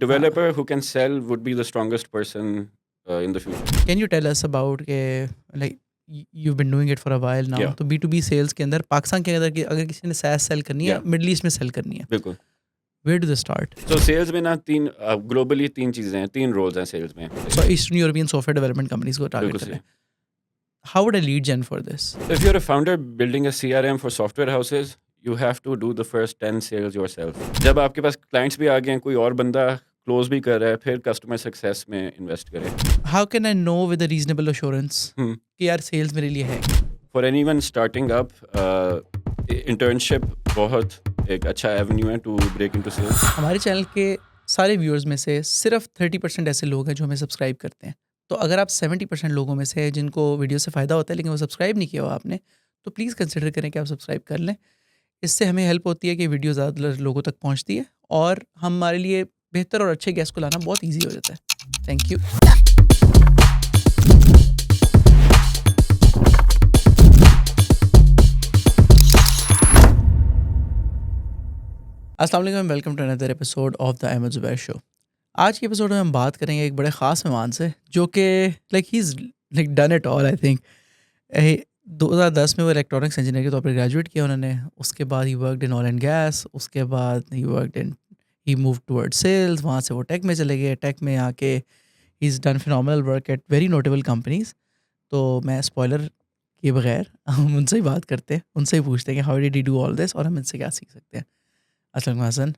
Developer who can sell would be the strongest person in the future. Can you tell us about like you've been doing it for a while now? Yeah. तो B2B sales के अंदर पाकिस्तान के अंदर अगर किसी ने SaaS sell करनी है, Yeah. मिडल ईस्ट में sell करनी है, बिल्कुल. where do they start? So sales में ना globally तीन चीज़ें हैं, तीन roles हैं sales में. So Eastern European software development companies को target बिल्कुल करना सही. है. How would I lead gen for this? So if you're a founder building a CRM for software houses, you have to do the first 10 sales yourself. जब आपके पास clients भी आ गए हैं, कोई और बंदा close भी कर रहा है, फिर customer success में invest करें. How can I know with a reasonable assurance कि यार sales मेरे लिए है? For anyone starting up, internship बहुत एक अच्छा avenue है to break into sales. हमारे चैनल के सारे व्यूअर्स में से सिर्फ 30% ऐसे लोग हैं जो हमें सब्सक्राइब करते हैं. तो अगर आप 70% लोगों में से जिनको वीडियो से फ़ायदा होता है लेकिन वो सब्सक्राइब नहीं किया हुआ आपने, तो प्लीज़ कंसिडर करें कि आप सब्सक्राइब कर लें. इससे हमें हेल्प होती है कि वीडियो ज़्यादा लोगों तक पहुंचती है और हमारे लिए बेहतर और अच्छे गेस्ट को लाना बहुत ईजी हो जाता है. Thank you. अस्सलाम वालेकुम, welcome to another episode of the Ahmed Zubair show. आज के एपिसोड में हम बात करेंगे एक बड़े ख़ास मेहमान से जो कि he is done it all. I think 2010 में वो इलेक्ट्रॉनिक्स इंजीनियर के तौर पर ग्रेजुएट किया उन्होंने. उसके बाद he worked in oil and gas. उसके बाद ही मूव टुवर्ड सेल्स. वहाँ से वो टेक में चले गए. टेक में आके he is done phenomenal work at very notable companies. तो मैं स्पॉइलर किए बगैर हम उनसे ही बात करते हैं, उनसे ही पूछते हैं कि how did he do all this और हम इनसे क्या सीख सकते हैं. अस्सलाम हसन.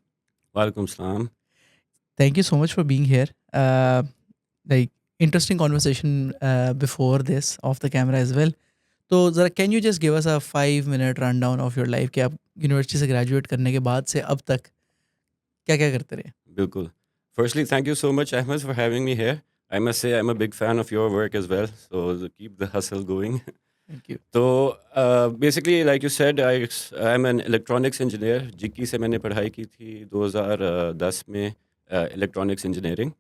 वालेकुम सलाम. Thank you so much for being here. Interesting conversation before this off the camera as well. तो ज़रा can you just give us a 5-minute rundown of your life कि आप यूनिवर्सिटी से ग्रेजुएट करने के बाद से अब तक क्या क्या करते रहे? बिल्कुल. Firstly, thank you so much, Ahmed, for having me here. I must say I'm a big fan of your work as well. So keep the hustle going. Thank you. तो basically, like you said, I'm an electronics engineer. जिक्की से मैंने पढ़ाई की थी 2010 में electronics engineering.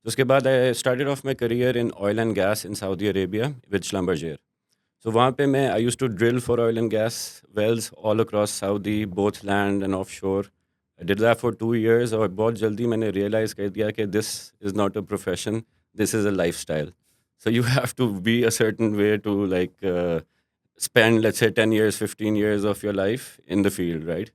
उसके बाद I started off my career in oil and gas in Saudi Arabia with Schlumberger. So वहाँ पे मैं I used to drill for oil and gas wells all across Saudi, both land and offshore. I did that for 2 years और बहुत जल्दी मैंने realize कर दिया कि this is not a profession, this is a lifestyle. So you have to be a certain way to spend, let's say, 10 years, 15 years of your life in the field, right?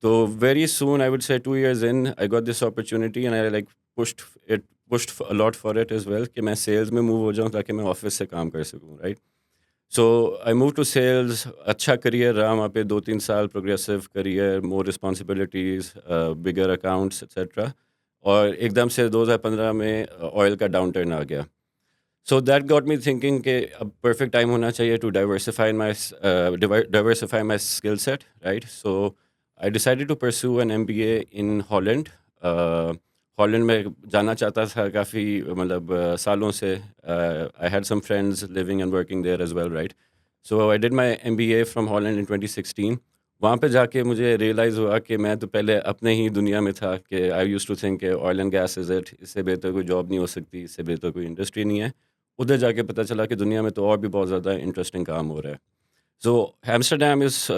So very soon, I would say 2 years in, I got this opportunity and I pushed a lot for it as well कि मैं sales में move हो जाऊँ ताकि मैं office से काम कर सकूँ, right? So I moved to sales. अच्छा career रहा वहाँ पे 2-3 साल, progressive career, more responsibilities, bigger accounts, etc. और एकदम से 2015 में oil का downturn आ गया. So that got me thinking कि अब perfect time होना चाहिए to diversify my skill set, right? So I decided to pursue an MBA in Holland. Holland में जाना चाहता था काफ़ी मतलब सालों से. I had some friends living and working there as well, right? So I did my MBA from Holland in 2016. वहाँ पे जाके मुझे realize हुआ कि मैं तो पहले अपने ही दुनिया में था कि I used to think कि oil and gas is it, इससे बेहतर कोई job नहीं हो सकती, इससे बेहतर कोई industry नहीं है. उधर जाके पता चला कि दुनिया में तो और भी बहुत ज़्यादा इंटरेस्टिंग काम हो रहा है. So Amsterdam is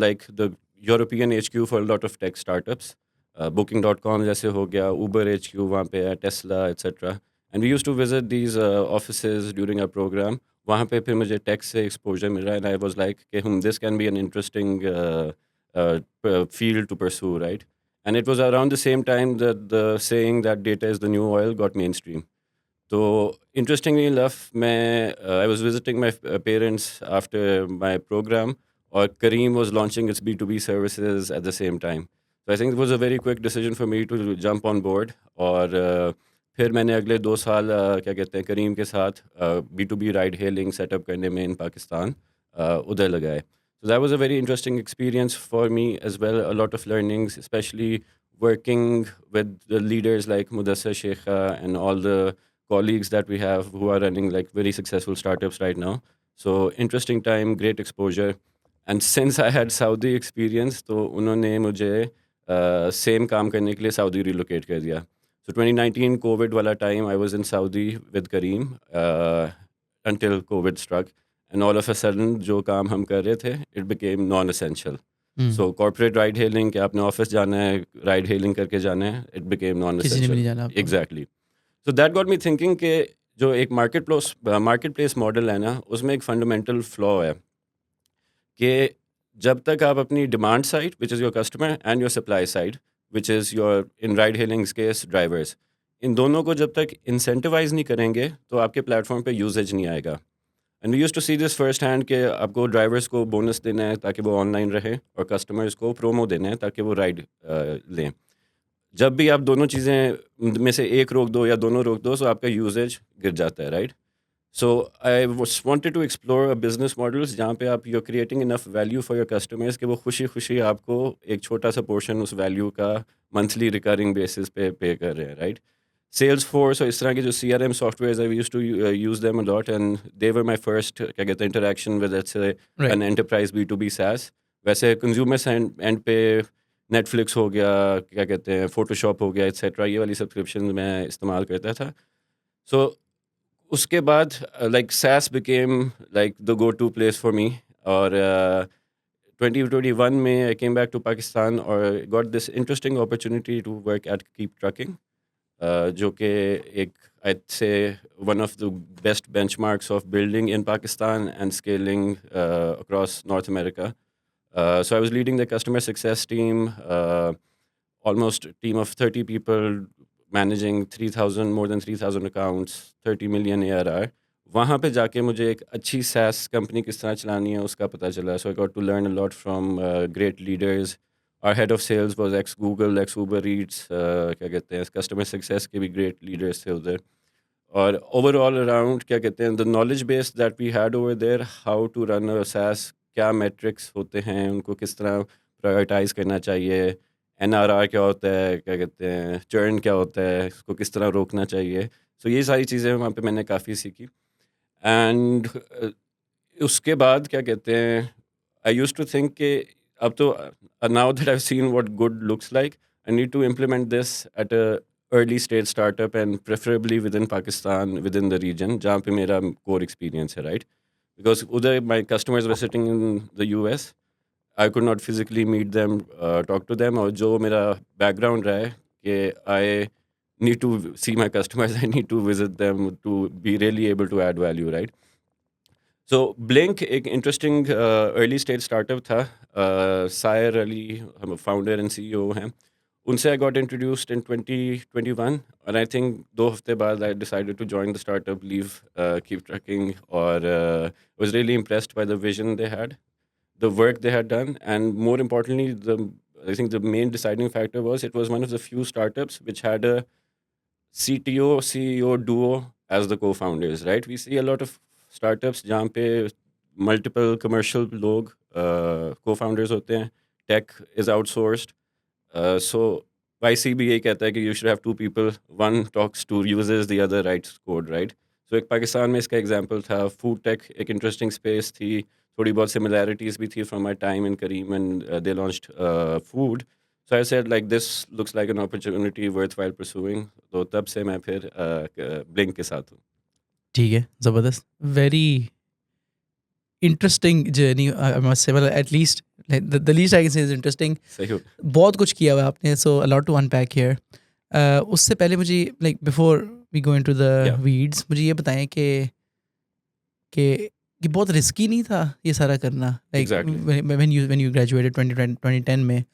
like the European HQ for a lot of tech startups. Booking.com जैसे हो गया, Uber HQ वहाँ पे है, Tesla etc. And we used to visit these offices during our program. वहाँ पे फिर मुझे tech से exposure मिला and I was like कि this can be an interesting field to pursue, right? And it was around the same time that the saying that data is the new oil got mainstream. So interestingly enough, I was visiting my parents after my program, or Careem was launching its B2B services at the same time. So I think it was a very quick decision for me to jump on board. और फिर मैंने अगले 2 साल क्या कहते हैं करीम के साथ B2B राइड हेलिंग सेटअप करने में इन पाकिस्तान उधर लगाए. So that was a very interesting experience for me as well. A lot of learnings, especially working with the leaders like Mudassir Sheikha and all the colleagues that we have who are running like very successful startups right now. So interesting time, great exposure. And since I had Saudi experience, तो उन्होंने मुझे same काम करने के लिए Saudi relocate कर दिया. So 2019 COVID वाला time, I was in Saudi with Careem until COVID struck. And all of a sudden, जो काम हम कर रहे थे, it became non-essential. So corporate ride hailing कि आपने ऑफिस जाना है, राइड हेलिंग करके जाना है, इट बिकेम नॉन किसी ने भी नहीं एसेंशियल। जाना आपको। Exactly. So that got me thinking कि जो एक मार्केट प्लेस मॉडल है ना, उसमें एक फंडामेंटल फ्लॉ है कि जब तक आप अपनी demand side which is your customer and your supply side which is your in ride hailing's case drivers, इन दोनों को जब तक इंसेंटिवाइज नहीं करेंगे तो आपके प्लेटफॉर्म पे यूजेज नहीं आएगा। And we used to see this first hand कि आपको ड्राइवर्स को बोनस देना है ताकि वो ऑनलाइन रहे, और कस्टमर्स को प्रोमो देना है ताकि वो राइड लें। जब भी आप दोनों चीज़ें में से एक रोक दो या दोनों रोक दो, तो आपका यूजेज गिर जाता है, right? So I was wanted to explore a business models जहाँ पे आप you're creating enough value for your customers कि वो खुशी खुशी आपको एक छोटा सा पोर्शन उस वैल्यू का मंथली रिकरिंग बेसिस पे पे कर रहे हैं, राइट? Salesforce और इस तरह के जो CRM software I used to use them a lot, and they were my first क्या कहते हैं इंटरेक्शन विद लेट्स से right. An enterprise B2B SaaS। वैसे कंज्यूमर एंड पे नेटफ्लिक्स हो गया, क्या कहते हैं फोटोशॉप हो गया एक्सेट्रा, ये वाली सब्सक्रिप्शन मैं इस्तेमाल करता था। सो उसके बाद like SaaS became like the go-to place for me, और 2021 में I came back to Pakistan और got this interesting opportunity to work at Keep Trucking, जो कि एक I'd say one of the best benchmarks of building in Pakistan and scaling across North America. So I was leading the customer success team, almost a team of 30 people, managing 3,000 more than 3,000 accounts, 30 million ARR. वहाँ पे जाके मुझे एक अच्छी SaaS company किस तरह चलानी है उसका पता चला. So I got to learn a lot from great leaders. Our head of sales was ex Google, ex Uber Eats, क्या कहते हैं customer success के भी great leaders थे उधर. और overall around क्या कहते हैं the knowledge base that we had over there, how to run a SaaS, क्या metrics होते हैं, उनको किस तरह prioritize करना चाहिए, NRR क्या होता है, क्या कहते हैं churn क्या होता है, इसको किस तरह रोकना चाहिए. So ये सारी चीज़ें वहाँ पे मैंने काफ़ी सीखी. एंड उसके बाद क्या कहते हैं आई यूज टू थिंक कि अब तो now that I seen what good looks like, I need to implement this at a early stage startup and preferably within Pakistan, within the region जहाँ पे मेरा कोर एक्सपीरियंस है, right? Because उधर my customers were sitting in the US, I could not physically meet them, talk to them, और जो मेरा background रहा है कि आई need to see my customers, I need to visit them to be really able to add value, right? So Blink एक interesting early stage startup था. सायर अली हम founder and CEO हैं. उनसे I got introduced in 2021, and I think 2 हफ्ते बाद I decided to join the startup, leave Keep Trucking, और was really impressed by the vision they had, the work they had done, and more importantly, I think the main deciding factor was it was one of the few startups which had a CTO CEO duo as the co-founders, right? We see a lot of startups जहाँ पे multiple commercial लोग co-founders होते हैं, tech is outsourced. So YC भी यही कहता है कि you should have 2 people, one talks to users, the other writes code, right? So एक पाकिस्तान में इसका example था. Food tech एक interesting space थी, थोड़ी बहुत similarities भी थी from my time in Careem, and they launched food. So I said like this looks like an opportunity worthwhile pursuing. तो तब से मैं फिर Blink के साथ हूँ. ठीक है, ज़बरदस्त, very interesting journey I must say, मतलब at least the least I can say is interesting. सही हो. बहुत कुछ किया हुआ है आपने, so a lot to unpack here. उससे पहले मुझे like before we go into the Yeah. Weeds, मुझे ये बताएं कि बहुत रिस्की नहीं था ये सारा करना, like Exactly. When you graduated 2010 में,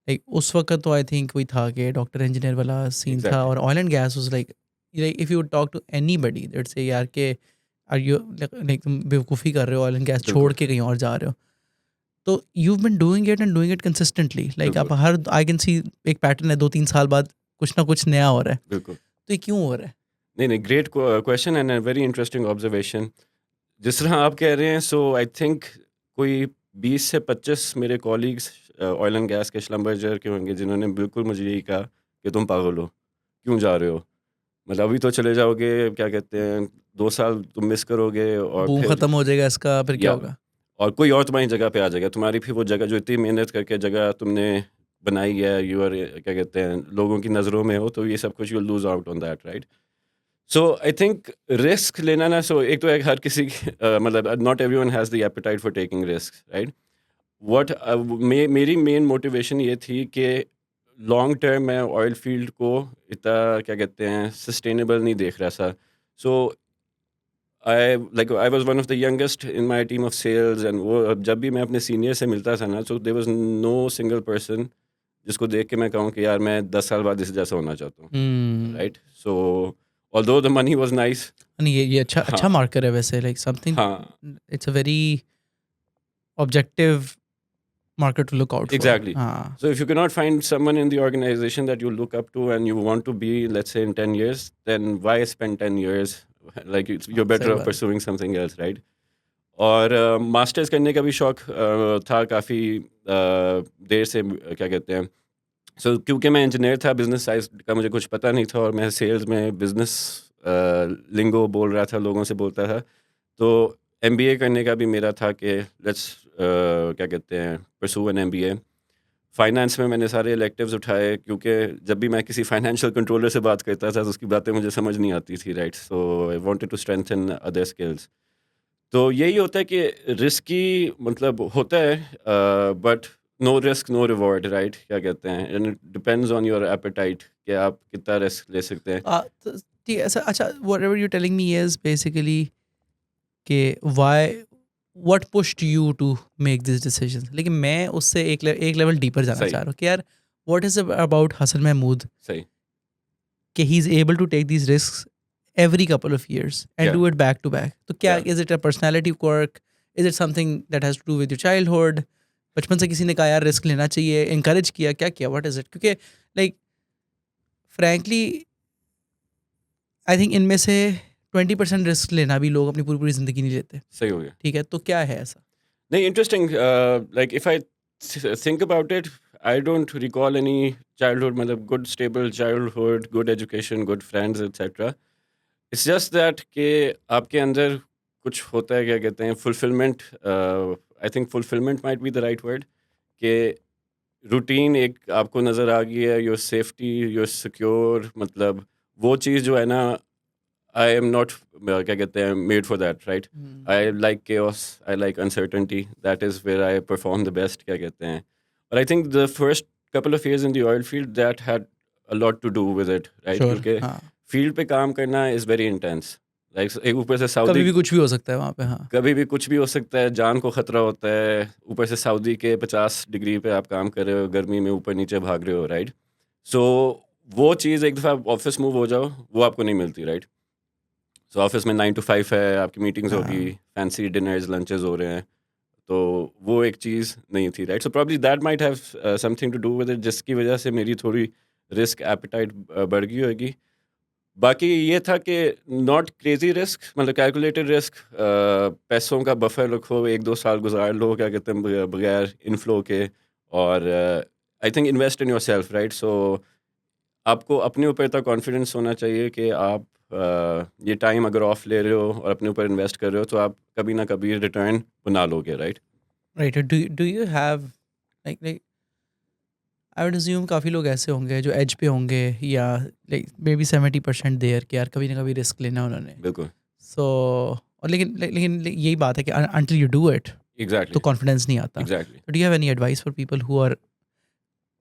लाइक उस वक्त तो आई थिंक वही था कि डॉक्टर इंजीनियर वाला सीन था, Exactly. और oil and gas was like if you talk to anybody that say यार के आर यू लाइक तुम बेवकूफ़ी कर रहे हो, ऑयल एंड गैस छोड़ बिल्कुल. के कहीं और जा रहे हो. तो you been doing it and doing it consistently, like आप बिल्कुल. हर आई कैन सी एक पैटर्न है, 2-3 साल बाद कुछ ना कुछ नया हो रहा है. बिल्कुल. तो ये क्यों हो रहा है? नहीं नहीं, great question and very interesting observation. जिस तरह आप कह रहे हैं, सो आई थिंक कोई 20 से 25 मेरे कॉलीग्स ऑयल एंड गैस के श्लम्बर्जर के होंगे जिन्होंने बिल्कुल मुझे यही कहा कि तुम पागल हो, क्यों जा रहे हो, मतलब अभी तो चले जाओगे, क्या कहते हैं 2 साल तुम मिस करोगे, और बूम फिर ख़त्म हो जाएगा इसका, फिर क्या या होगा? और कोई और तुम्हारी जगह पे आ जाएगा. तुम्हारी फिर वो जगह जो इतनी मेहनत करके जगह तुमने बनाई है, यू आर क्या कहते हैं लोगों की नज़रों में हो, तो ये सब कुछ you lose out on that, right? So I think risk लेना ना, सो एक तो एक हर किसी की मतलब not everyone has the apatite for taking risk, right? What मेरी मेन मोटिवेशन ये थी कि लॉन्ग टर्म मैं ऑयल फील्ड को इतना क्या कहते हैं सस्टेनेबल नहीं देख रहा था. So I was one of the youngest in my team of sales and वो अब जब भी मैं अपने सीनियर से मिलता था ना, so there was no single person जिसको देख के मैं कहूँ कि यार मैं 10 साल बाद इस जैसा होना चाहता हूँ, hmm. Right. So although the money was nice. नहीं, ये अच्छा अच्छा हाँ, मार्कर है वैसे, लाइक समथिंग, हाँ, it's a very objective marker to look out for. exactly. हाँ, So if you cannot find someone in the organization that you look up to and you want to be, let's say, in 10 years, then why spend 10 years? Like you're better सही off बात. pursuing something else, right? और masters करने का भी शौक था काफ़ी देर से, क्या कहते हैं. सो क्योंकि मैं इंजीनियर था, बिजनेस साइड का मुझे कुछ पता नहीं था और मैं सेल्स में बिजनेस लिंगो बोल रहा था, लोगों से बोलता था. तो एमबीए करने का भी मेरा था कि लेट्स क्या कहते हैं परसू एन एमबीए. फाइनेंस में मैंने सारे इलेक्टिव्स उठाए क्योंकि जब भी मैं किसी फाइनेंशियल कंट्रोलर से बात करता था तो उसकी बातें मुझे समझ नहीं आती थी, right. So I wanted to strengthen other skills. तो यही होता है कि रिस्की मतलब होता है, but no risk no reward, right. क्या कहते हैं, and it depends on your appetite कि आप कितना रिस्क ले सकते हैं. ठीक है. ऐसा अच्छा, whatever you telling me is basically कि why, what pushed you to make this decision. लेकिन मैं उससे एक लेवल डीपर जाना सही, चाह रहा हूँ कि यार, what is about Hasan Mahmood सही. कि he is able to take these risk every couple of years and क्या do it back to back. तो क्या, क्या is it a personality quirk? Is it something that has to do with your childhood? बचपन से किसी ने कहा यार रिस्क लेना चाहिए, encourage किया, क्या किया, what is it? क्योंकि like frankly I think इनमें से 20% रिस्क लेना भी लोग अपनी पूरी पूरी ज़िंदगी नहीं लेते. सही हो गया. ठीक है, तो क्या है ऐसा? नहीं, interesting. Like if I think about it, I don't recall any childhood, मतलब good stable childhood, good education, good friends etcetera. It's just that कि आपके अंदर कुछ होता है, क्या कहते हैं, fulfilment. I think fulfilment might be the right word. कि रूटीन एक आपको नज़र आ गई है, योर सेफ्टी, योर सिक्योर, मतलब वो चीज़ जो है ना, आई एम नॉट क्या कहते हैं made for that, right. I like chaos, I like uncertainty. That is where I perform the best, क्या कहते हैं. और I think the first couple of years in the oil field that had a lot to do with it, right. Sure, क्योंकि हाँ. Field पे काम करना is very intense. Like एक ऊपर से कभी सऊदी, भी कुछ भी हो सकता है वहाँ पे. हाँ, कभी भी कुछ भी हो सकता है, जान को ख़तरा होता है. ऊपर से सऊदी के 50 डिग्री पे आप काम कर रहे हो, गर्मी में ऊपर नीचे भाग रहे हो, राइट. सो वो चीज़ एक दफ़ा ऑफिस मूव हो जाओ, वो आपको नहीं मिलती, राइट. सो ऑफिस में 9 to 5 है, आपकी मीटिंग्स होगी, हाँ. फैंसी डिनर्स लंचेस हो रहे हैं. तो वो एक चीज़ नहीं थी, right. So probably that might have something to do with it, जिसकी वजह से मेरी थोड़ी रिस्क एपेटाइट बढ़ गई होगी. बाकी ये था कि नॉट क्रेजी रिस्क, मतलब कैलकुलेटेड रिस्क. पैसों का बफर रखो, 1-2 साल गुजार लो, क्या कहते हैं, बगैर इनफ्लो के. और I think invest in yourself, right. So आपको अपने ऊपर इतना कॉन्फिडेंस होना चाहिए कि आप ये टाइम अगर ऑफ ले रहे हो और अपने ऊपर इन्वेस्ट कर रहे हो तो आप कभी ना कभी रिटर्न बना लोगे, right. Right. Do you have like I would assume काफ़ी लोग ऐसे होंगे जो एज पे होंगे, या लाइक मे बी 70% देयर कि यार कभी ना कभी रिस्क लेना उन्होंने. बिल्कुल. सो और लेकिन यही बात है कि अंटिल यू डू इट तो एग्जैक्टली. कॉन्फिडेंस नहीं आता. Exactly. Do you have any advice for people who are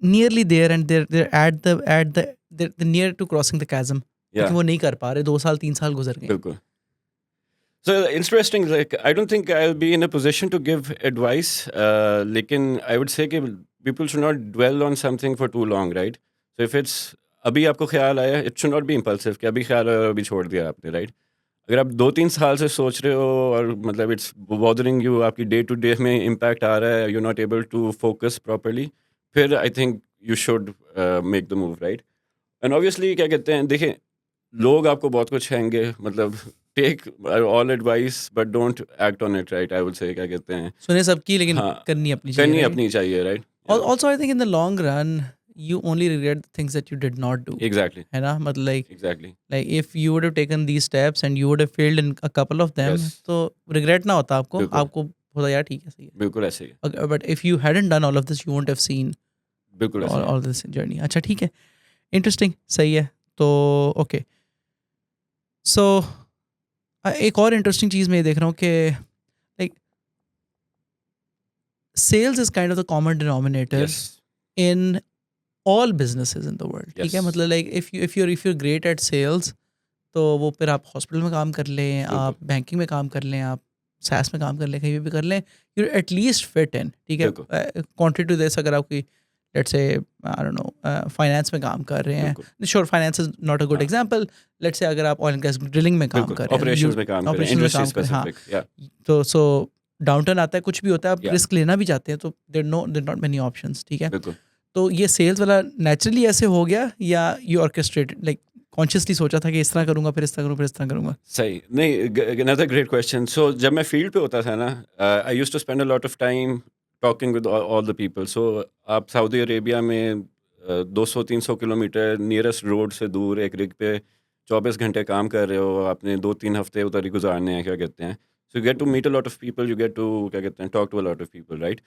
nearly there and there at the near to crossing the chasm, या लेकिन वो नहीं कर पा रहे, 2 साल 3 साल गुजर गए. बिल्कुल. So interesting. Like I don't think I'll be in a position to give advice. लेकिन I would say कि people should not dwell on something for too long, right? So if it's अभी आपको ख्याल आया, it should not be impulsive कि अभी ख्याल आया और अभी छोड़ दिया आपने, right? अगर आप 2-3 साल से सोच रहे हो और मतलब it's bothering you, आपकी डे टू डे में impact आ रहा है, you're not able to focus properly, फिर I think you should make the move, right? And obviously क्या कहते हैं, देखें, लोग आपको बहुत कुछ कहेंगे, मतलब take all advice but don't act on it, right. I would say क्या कहते हैं, सुने सबकी, लेकिन हाँ, करनी अपनी चाहिए, करनी right? अपनी चाहिए, right. Also I think in the long run you only regret the things that you did not do, exactly. है ना. मतलब exactly. like if you would have taken these steps and you would have failed in a couple of them, yes. तो regret ना होता आपको. बिल्कुल. आपको होता यार ठीक है, सही बिल्कुल ऐसे ही है. है. But if you hadn't done all of this you won't have seen बिल्कुल ऐसे ही है. all this journey. अच्छा ठीक है, interesting, सही है. तो okay, so एक और इंटरेस्टिंग चीज़ मैं ये देख रहा हूँ कि like sales is kind of the common denominator Yes. in all businesses in the world. ठीक है, Yes. मतलब like if you're great at sales, तो वो फिर आप हॉस्पिटल में काम कर लें, आप बैंकिंग में काम कर लें, आप SaaS में काम कर लें, कहीं भी कर लें, you're at least fit in. ठीक है, contrary to this, अगर आप कोई let's say I don't know finance में काम कर रहे हैं, sure finance is not a good example, let's say अगर आप oil and gas drilling में काम कर रहे हैं, operations में काम कर रहे हैं, industry specific, yeah. तो so डाउनटर्न आता है, कुछ भी होता है, आप रिस्क लेना भी चाहते हैं, तो there नॉट मेनी ऑप्शंस. ठीक है, तो ये सेल्स वाला नेचुरली ऐसे हो गया या यू ऑर्केस्ट्रेटेड, लाइक कॉन्शियसली सोचा था कि इस तरह करूंगा, फिर इस तरह करूंगा, फिर इस तरह करूंगा? सही नहीं, another great question. So जब मैं फील्ड पे होता था ना, I used to spend a lot of time talking with all the people. So आप सऊदी अरेबिया में 200-300 किलोमीटर नियरेस्ट रोड से दूर एक रिग पे 24 घंटे काम कर रहे हो, आपने 2-3 हफ्ते उधर ही गुजारने हैं, क्या कहते हैं. So you get to meet a lot of people, you get to क्या कहते हैं talk to a lot of people, right?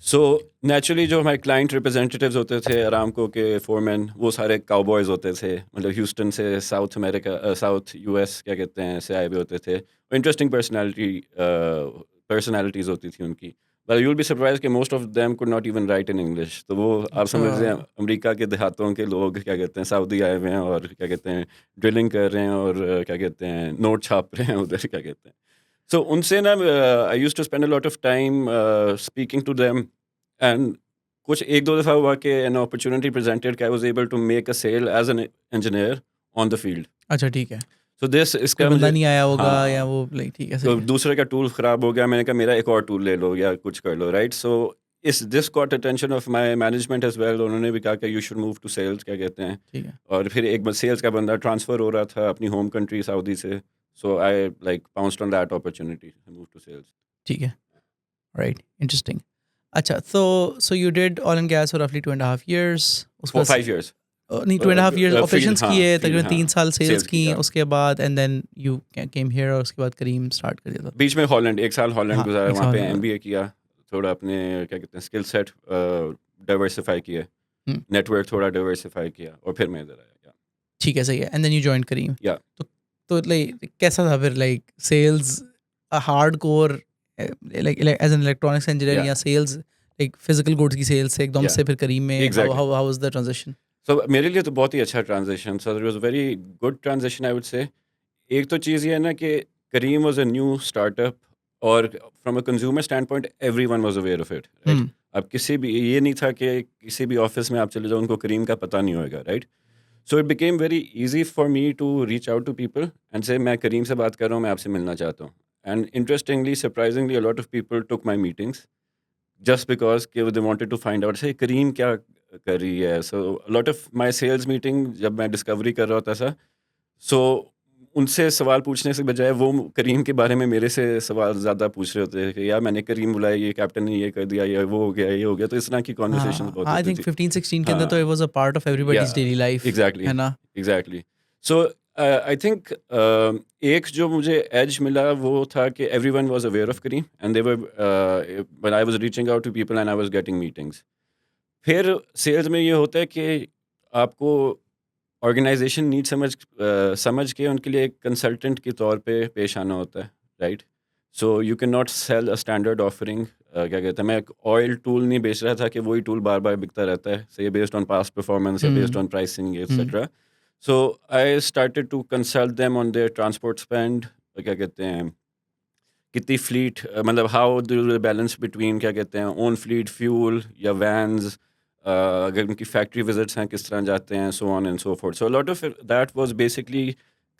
So naturally जो हमारे क्लाइंट रिप्रेजेंटेटिव्स होते थे अरामको के फोरमैन, वो सारे काउबॉयज़ होते थे, मतलब ह्यूस्टन से साउथ अमेरिका, साउथ यूएस क्या कहते हैं से आए हुए होते थे. इंटरेस्टिंग पर्सनैलिटीज़ होती थी उनकी. But you will be surprise कि most of them could not even write in English. तो वो आप समझ रहे हैं अमेरिका के देहातों के लोग क्या कहते हैं सऊदी आए हुए हैं और क्या कहते हैं ड्रिलिंग कर रहे हैं और क्या कहते हैं नोट छाप रहे हैं उधर, क्या कहते हैं. So उनसे ना I used to spend a lot of time speaking to them, and कुछ एक दो दफ़ा हुआ कि an opportunity presented कि I was able to make a sale as an engineer on the field. अच्छा, ठीक है. So this इसका बंदा नहीं आया होगा या वो लाइक ठीक है, तो दूसरे का टूल ख़राब हो गया, मैंने कहा मेरा एक और टूल ले लो या कुछ कर लो, right. So this got attention of my management as well. उन्होंने भी कहा कि you should move to sales, क्या कहते हैं. ठीक है. और फिर एक सेल्स का बंदा ट्रांसफ़र हो रहा था अपनी होम कंट्री सऊदी से. So I like pounced on that opportunity and moved to sales. ठीक है, right, interesting. अच्छा, so you did oil and gas for roughly 2.5 years. 5 years. नहीं, 2.5 years operations किए, तकरीबन 3 साल sales की, yeah. उसके बाद and then you came here और उसके बाद करीम start कर दिया था. बीच में हॉलैंड, 1 साल हॉलैंड गुजारा, वहाँ पे Holland. MBA किया, थोड़ा अपने क्या कहते हैं स्किल सेट डाइवर्सिफाई किए, नेटवर्क थोड़ा डाइवर्सिफाई किया और फिर मैं इधर आया. ठीक है, सही है. and then you joined Careem. Yeah. तो लाइक कैसा था फिर, like sales hard core like as an electronics engineer, या सेल्स लाइक फिजिकल गुड्स की सेल्स से एकदम से फिर करीम में, how was the transition? So मेरे लिए तो बहुत ही अच्छा transition, so it was very good transition I would say. एक तो चीज़ ये है ना कि Careem was a new startup और from a consumer standpoint everyone was aware of it, right. अब किसी भी ये नहीं था कि किसी भी ऑफिस में आप चले जाओ उनको करीम का पता नहीं होएगा, right. So it became very easy for me to reach out to people and say मैं करीम से बात कर रहा हूँ, मैं आपसे मिलना चाहता हूँ. And interestingly, surprisingly, a lot of people took my meetings just because they wanted to find out, say करीम क्या कर रही है. So a lot of my sales meeting जब मैं discovery कर रहा होता था, so उनसे सवाल पूछने से बजाय वो करीम के बारे में मेरे से सवाल ज़्यादा पूछ रहे होते हैं कि यार मैंने करीम बुलाया, ये कैप्टन ने ये कर दिया, ये वो हो गया, ये हो गया. तो इस तरह की कॉन्वर्सेशन बहुत आई थिंक 15-16 के अंदर तो it was a part of everybody's daily life. Exactly, है ना? एग्जैक्टली. सो आई थिंक एक जो मुझे एज मिला वो था कि everyone was aware of Careem and they were when I was reaching out to people and I was getting meetings. फिर सेल्स में ये होता है कि आपको ऑर्गेनाइजेशन नीड समझ के उनके लिए एक कंसल्टेंट के तौर पे पेश आना होता है, right. So you can not sell a standard offering. क्या कहते हैं, मैं एक ऑयल टूल नहीं बेच रहा था कि वही टूल बार बार बिकता रहता है, say based on past performance या based on pricing etcetera. So I started to consult them on their transport spend, क्या कहते हैं कितनी फ्लीट, मतलब हाउ डू बैलेंस बिटवीन क्या कहते हैं ओन फ्लीट फ्यूल या वैन्स, अगर उनकी फैक्ट्री विजिट्स हैं किस तरह जाते हैं, so on and so forth. So lot of that was basically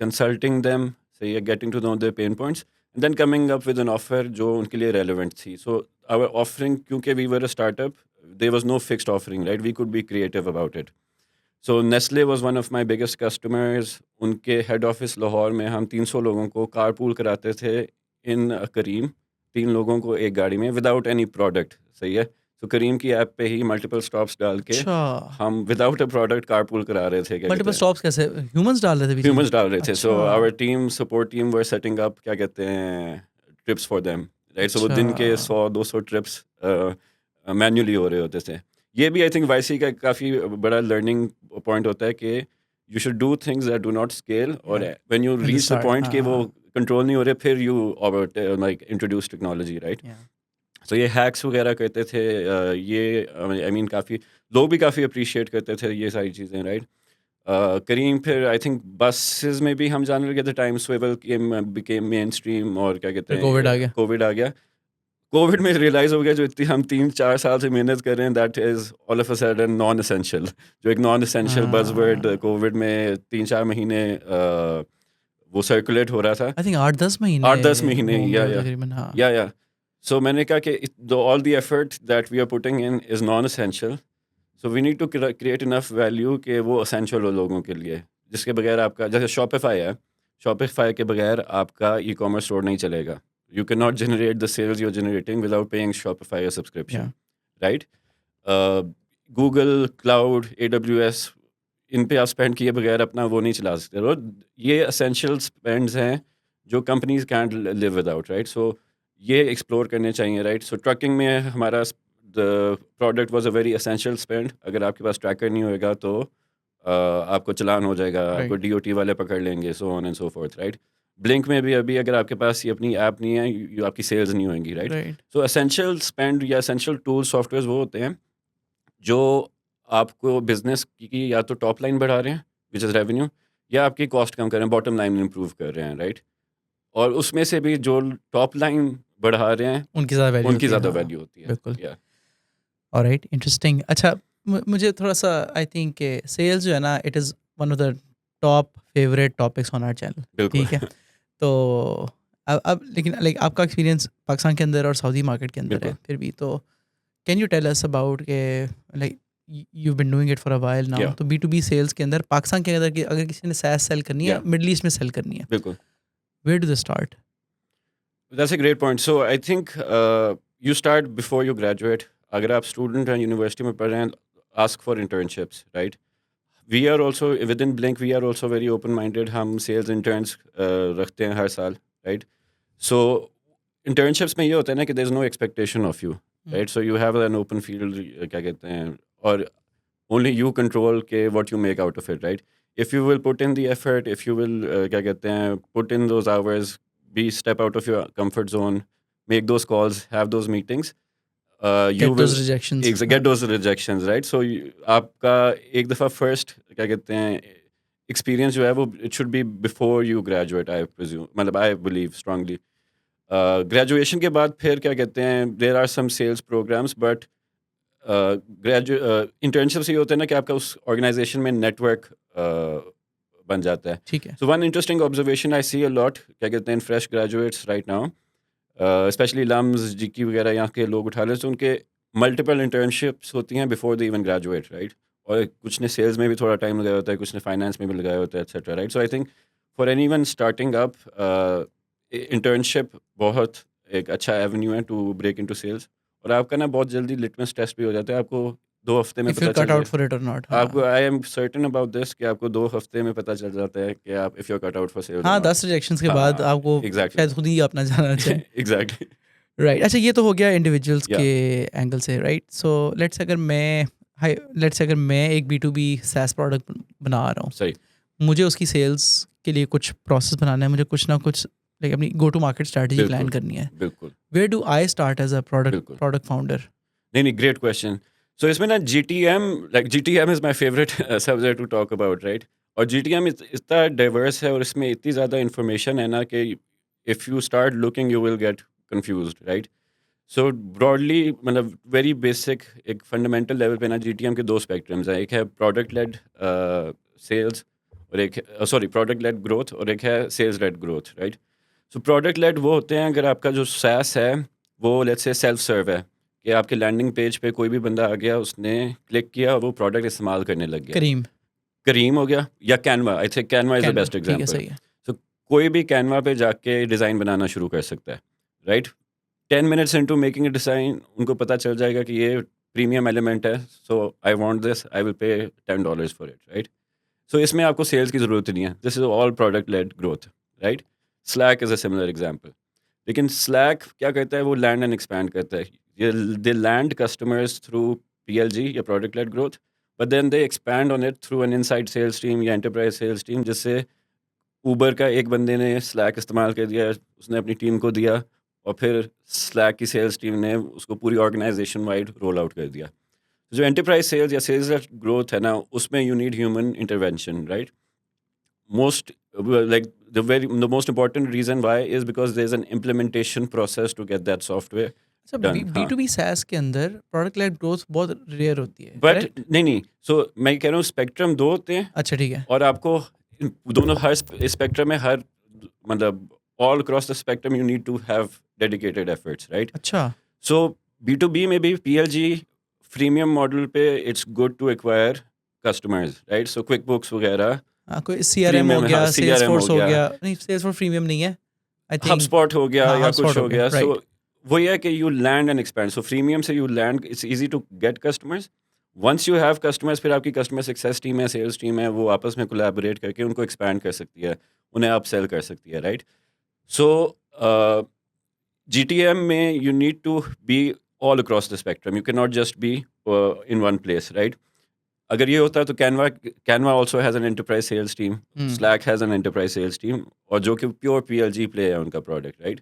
consulting them, so ये getting to know their pain points and then coming up with an offer जो उनके लिए रेलिवेंट थी. सो आवर ऑफरिंग, क्योंकि we were a startup, there was no fixed offering, right. We could be creative about it. So Nestle was one of my biggest customers. उनके head office Lahore में हम 300 लोगों को कारपूल कराते थे इन करीम, 3 लोगों को एक गाड़ी में विदाउट एनी प्रोडक्ट, सही है. तो करीम की ऐप पे ही मल्टीपल स्टॉप्स डाल के हम विदाउट अ प्रोडक्ट कारपूल करा रहे थे. मल्टीपल स्टॉप्स कैसे? ह्यूमंस डाल रहे थे? ह्यूमंस डाल रहे थे. So our team support team were setting up क्या कहते हैं ट्रिप्स फॉर देम, राइट. सो वो दिन के 100-200 ट्रिप्स मैन्युअली हो रहे होते थे. ये भी आई थिंक वाईसी का काफ़ी बड़ा लर्निंग पॉइंट होता है कि you should do things that do not scale, और when you reach the point कि वो कंट्रोल नहीं हो रहे, फिर you like introduce technology, right. So ये हैक्स वगैरह करते थे, ये आई मीन काफ़ी लोग भी काफ़ी अप्रिशिएट करते थे ये सारी चीज़ें, राइट। करीम फिर आई थिंक बसेस में भी हम जाने लगे थे, टाइम स्वेबल बिकेम मेन स्ट्रीम, और क्या कहते फिर कोविड आ हैं गया। कोविड आ गया। कोविड में रियलाइज़ हो गया जो इतनी हम 3-4 साल से मेहनत कर रहे हैं, that is all of a sudden non essential. जो एक नॉन एसेंशियल बज़वर्ड हाँ, कोविड में 3-4 महीने वो सर्कुलेट हो रहा था। आई थिंक 8-10 महीने 8-10 महीने, वो होंगे या वो या तकरीबन, हाँ। या सो मैंने कहा कि all the effort that we are putting in is non essential, so we need to create enough value कि वो एसेंशियल हो लोगों के लिए, जिसके बगैर आपका, जैसे शॉपिफाई है, शॉपिफाई के बगैर आपका ई कॉमर्स स्टोर नहीं चलेगा। You can not generate the sales you are generating without paying Shopify a या subscription, right. Google cloud, AWS, इन पे आप स्पेंड किए बगैर अपना वो नहीं चला सकते। और ये एसेंशियल स्पेंड्स हैं जो companies can't live without, right. So ये एक्सप्लोर करने चाहिए, राइट। सो ट्रकिंग में हमारा the product was a very essential spend. अगर आपके पास ट्रैकर नहीं होएगा तो आपको चालान हो जाएगा, आपको राइट, DOT वाले पकड़ लेंगे, सो on and so fourth, right. Blink में भी अभी अगर आपके पास ये अपनी ऐप नहीं है, आपकी सेल्स नहीं होंगी, राइट। राइट। सो एसेंशियल स्पेंड या एसेंशियल टूल सॉफ्टवेयर वो होते हैं जो आपको बिजनेस की या तो टॉप लाइन बढ़ा रहे हैं, विच इज़ रेवेन्यू, या आपकी कॉस्ट कम कर रहे हैं, बॉटम लाइन इंप्रूव कर रहे हैं, राइट। और उसमें से भी जो टॉप लाइन बढ़ा रहे हैं उनकी ज़्यादा वैल्यू उनकी होती है, ज़्यादा हाँ, वैल्यू होती है, बिल्कुल। या ऑलराइट, इंटरेस्टिंग। अच्छा, मुझे थोड़ा-सा आई थिंक कि सेल्स जो है ना, it is one of the top favourite topics on our channel, बिल्कुल। ठीक है? तो अब लेकिन लाइक आपका एक्सपीरियंस पाकिस्तान के अंदर और सऊदी मार्केट के अंदर है बिल्कुल, फिर भी, तो can you tell us about के like you been doing it for a while now, या तो B2B सेल्स के अंदर पाकिस्तान के अंदर अगर किसी ने SaaS सेल करनी है, या मिडल ईस्ट में सेल करनी है, बिल्कुल, where do they start? That's a great point. So I think you start before you graduate. अगर आप स्टूडेंट हैं, यूनिवर्सिटी में पढ़ रहे हैं, ask for internships, right. We are also with in Blink, we are also very open minded. हम sales interns रखते हैं हर साल, राइट। सो इंटर्नशिप्स में ये होता है ना कि there is no expectation of you, hmm, right. So you have an open field, क्या कहते हैं, और ओनली यू कंट्रोल के what you make out of it, right. If you will put in the effort, if you will क्या कहते हैं, put in those hours, be step out of your comfort zone, make those calls, have those meetings, you get will those rejections, get हाँ, those rejections, right. So आपका एक दफ़ा first, क्या कहते हैं, एक्सपीरियंस जो है वो it should B before you graduate, I presume, मतलब आई बिलीव स्ट्रांगली। ग्रेजुएशन के बाद फिर क्या कहते हैं, there are some sales programs, but internship से ये होता है ना कि आपका उस ऑर्गेनाइजेशन में नेटवर्क बन जाता है। ठीक है, so one interesting observation I see a lot, क्या कहते हैं, fresh graduates right now, specially LUMS जीकी वगैरह यहाँ के लोग उठा रहे, तो उनके मल्टीपल इंटर्नशिप्स होती हैं before the even graduate, right. और कुछ ने सेल्स में भी थोड़ा टाइम लगाया होता है, कुछ ने फाइनेंस में भी लगाया होता है, etcetera, right. So I think for any one starting up, internship बहुत एक अच्छा एवेन्यू है टू ब्रेक इनटू सेल्स। और आपका ना बहुत जल्दी लिटमस टेस्ट भी हो जाता है, आपको 2 हफ्ते में इफ यू पता चल कट आउट जाए। फॉर इट और नॉट, आपको, हाँ। I am certain about this, कि आपको 2 हफ्ते में पता चल जाता है कि आप if you cut out for sales और हाँ, नॉट। 10 रिजेक्शंस के बाद हाँ, आपको एग्जैक्टली। शायद खुद ही अपना जाना चाहिए। एग्जैक्टली। राइट, अच्छा, ये तो हो गया इंडिविजुअल्स या के एंगल से, राइट? सो लेट्स से अगर मैं एक B2B SaaS प्रोडक्ट बना रहा हूँ, सही। मुझे उसकी सेल्स के लिए कुछ प्रोसेस बनाना है, मुझे कुछ ना कुछ लाइक अपनी go to market strategy plan बिल्कुल, करनी है। बिल्कुल, where do I start as a product बिल्कुल। Product founder? नहीं, नहीं, ग्रेट क्वेश्चन। सो इसमें ना GTM, like GTM is my favourite subject to talk about, right. और GTM इतना डाइवर्स है और इसमें इतनी ज़्यादा इन्फॉर्मेशन है ना कि if you start looking you will get confused, right. So broadly, मतलब वेरी बेसिक एक फंडामेंटल लेवल पे ना GTM के 2 स्पेक्ट्रम्स हैं। एक है प्रोडक्ट लेड सेल्स, और एक सॉरी प्रोडक्ट लेड ग्रोथ, और एक है sales led growth, right. So product led वो होते हैं, अगर आपका जो SaaS है वो लेट्स से सेल्फ सर्व है, कि आपके लैंडिंग पेज पे कोई भी बंदा आ गया, उसने क्लिक किया और वो प्रोडक्ट इस्तेमाल करने लग गया। करीम, करीम हो गया, या Canva, I think Canva is the Canva, best ठीक है, एग्जांपल। सही है। सो कोई भी कैनवा पे जाके डिज़ाइन बनाना शुरू कर सकता है, right. 10 minutes into making a design उनको पता चल जाएगा कि ये प्रीमियम एलिमेंट है, so I want this, I will pay $10 for it, right. सो इसमें आपको सेल्स की ज़रूरत नहीं है, this is all product led growth, right. Slack is a similar example. लेकिन स्लैक क्या करता है, वो लैंड एंड एक्सपैंड करता है। ये they land customers through PLG या product led growth, but then they expand on it through an inside sales team या एंटरप्राइज सेल्स टीम, जिससे ऊबर का एक बंदे ने स्लैक इस्तेमाल कर दिया, उसने अपनी टीम को दिया, और फिर स्लैक की सेल्स टीम ने उसको पूरी ऑर्गेनाइजेशन वाइड रोल आउट कर दिया। जो एंटरप्राइज सेल्स या सेल्स ग्रोथ है ना, उसमें you need human intervention, right? Most like the most important reason why is because there's an implementation process to get that software अच्छा, done. बी हाँ, to be cess के अंदर product led growth बहुत rare होती है, but correct? नहीं, सो मैं कह रहा हूँ स्पेक्ट्रम दो होते हैं, अच्छा, ठीक है। और आपको दोनों हर स्पेक्ट्रम में हर मतलब all across the spectrum you need to have dedicated efforts, right? अच्छा, So B2B में भी PLG freemium मॉडल पे it's good to acquire customers, right? So QuickBooks वगैरह कोई CRM हो freemium, हाँ, गया, CRM हो Salesforce हो गया, गया, नहीं Salesforce प्रीमियम नहीं है, आई थिंक। HubSpot हो गया हाँ, या कुछ HubSpot हो हो गया, गया। So right. वही है कि you land and expand. So freemium से you land, it's easy to get customers. Once you have customers, फिर आपकी कस्टमर सक्सेस टीम है, सेल्स टीम है, वो आपस में कोलैबोरेट करके उनको एक्सपैंड कर सकती है, उन्हें आप सेल कर सकती है, राइट? सो GTM में you need to be all across the spectrum, you can not just be in one place, right? अगर ये होता है तो Canva also has an enterprise sales team, Slack has an enterprise sales team, और जो कि pure PLG play है उनका product, right?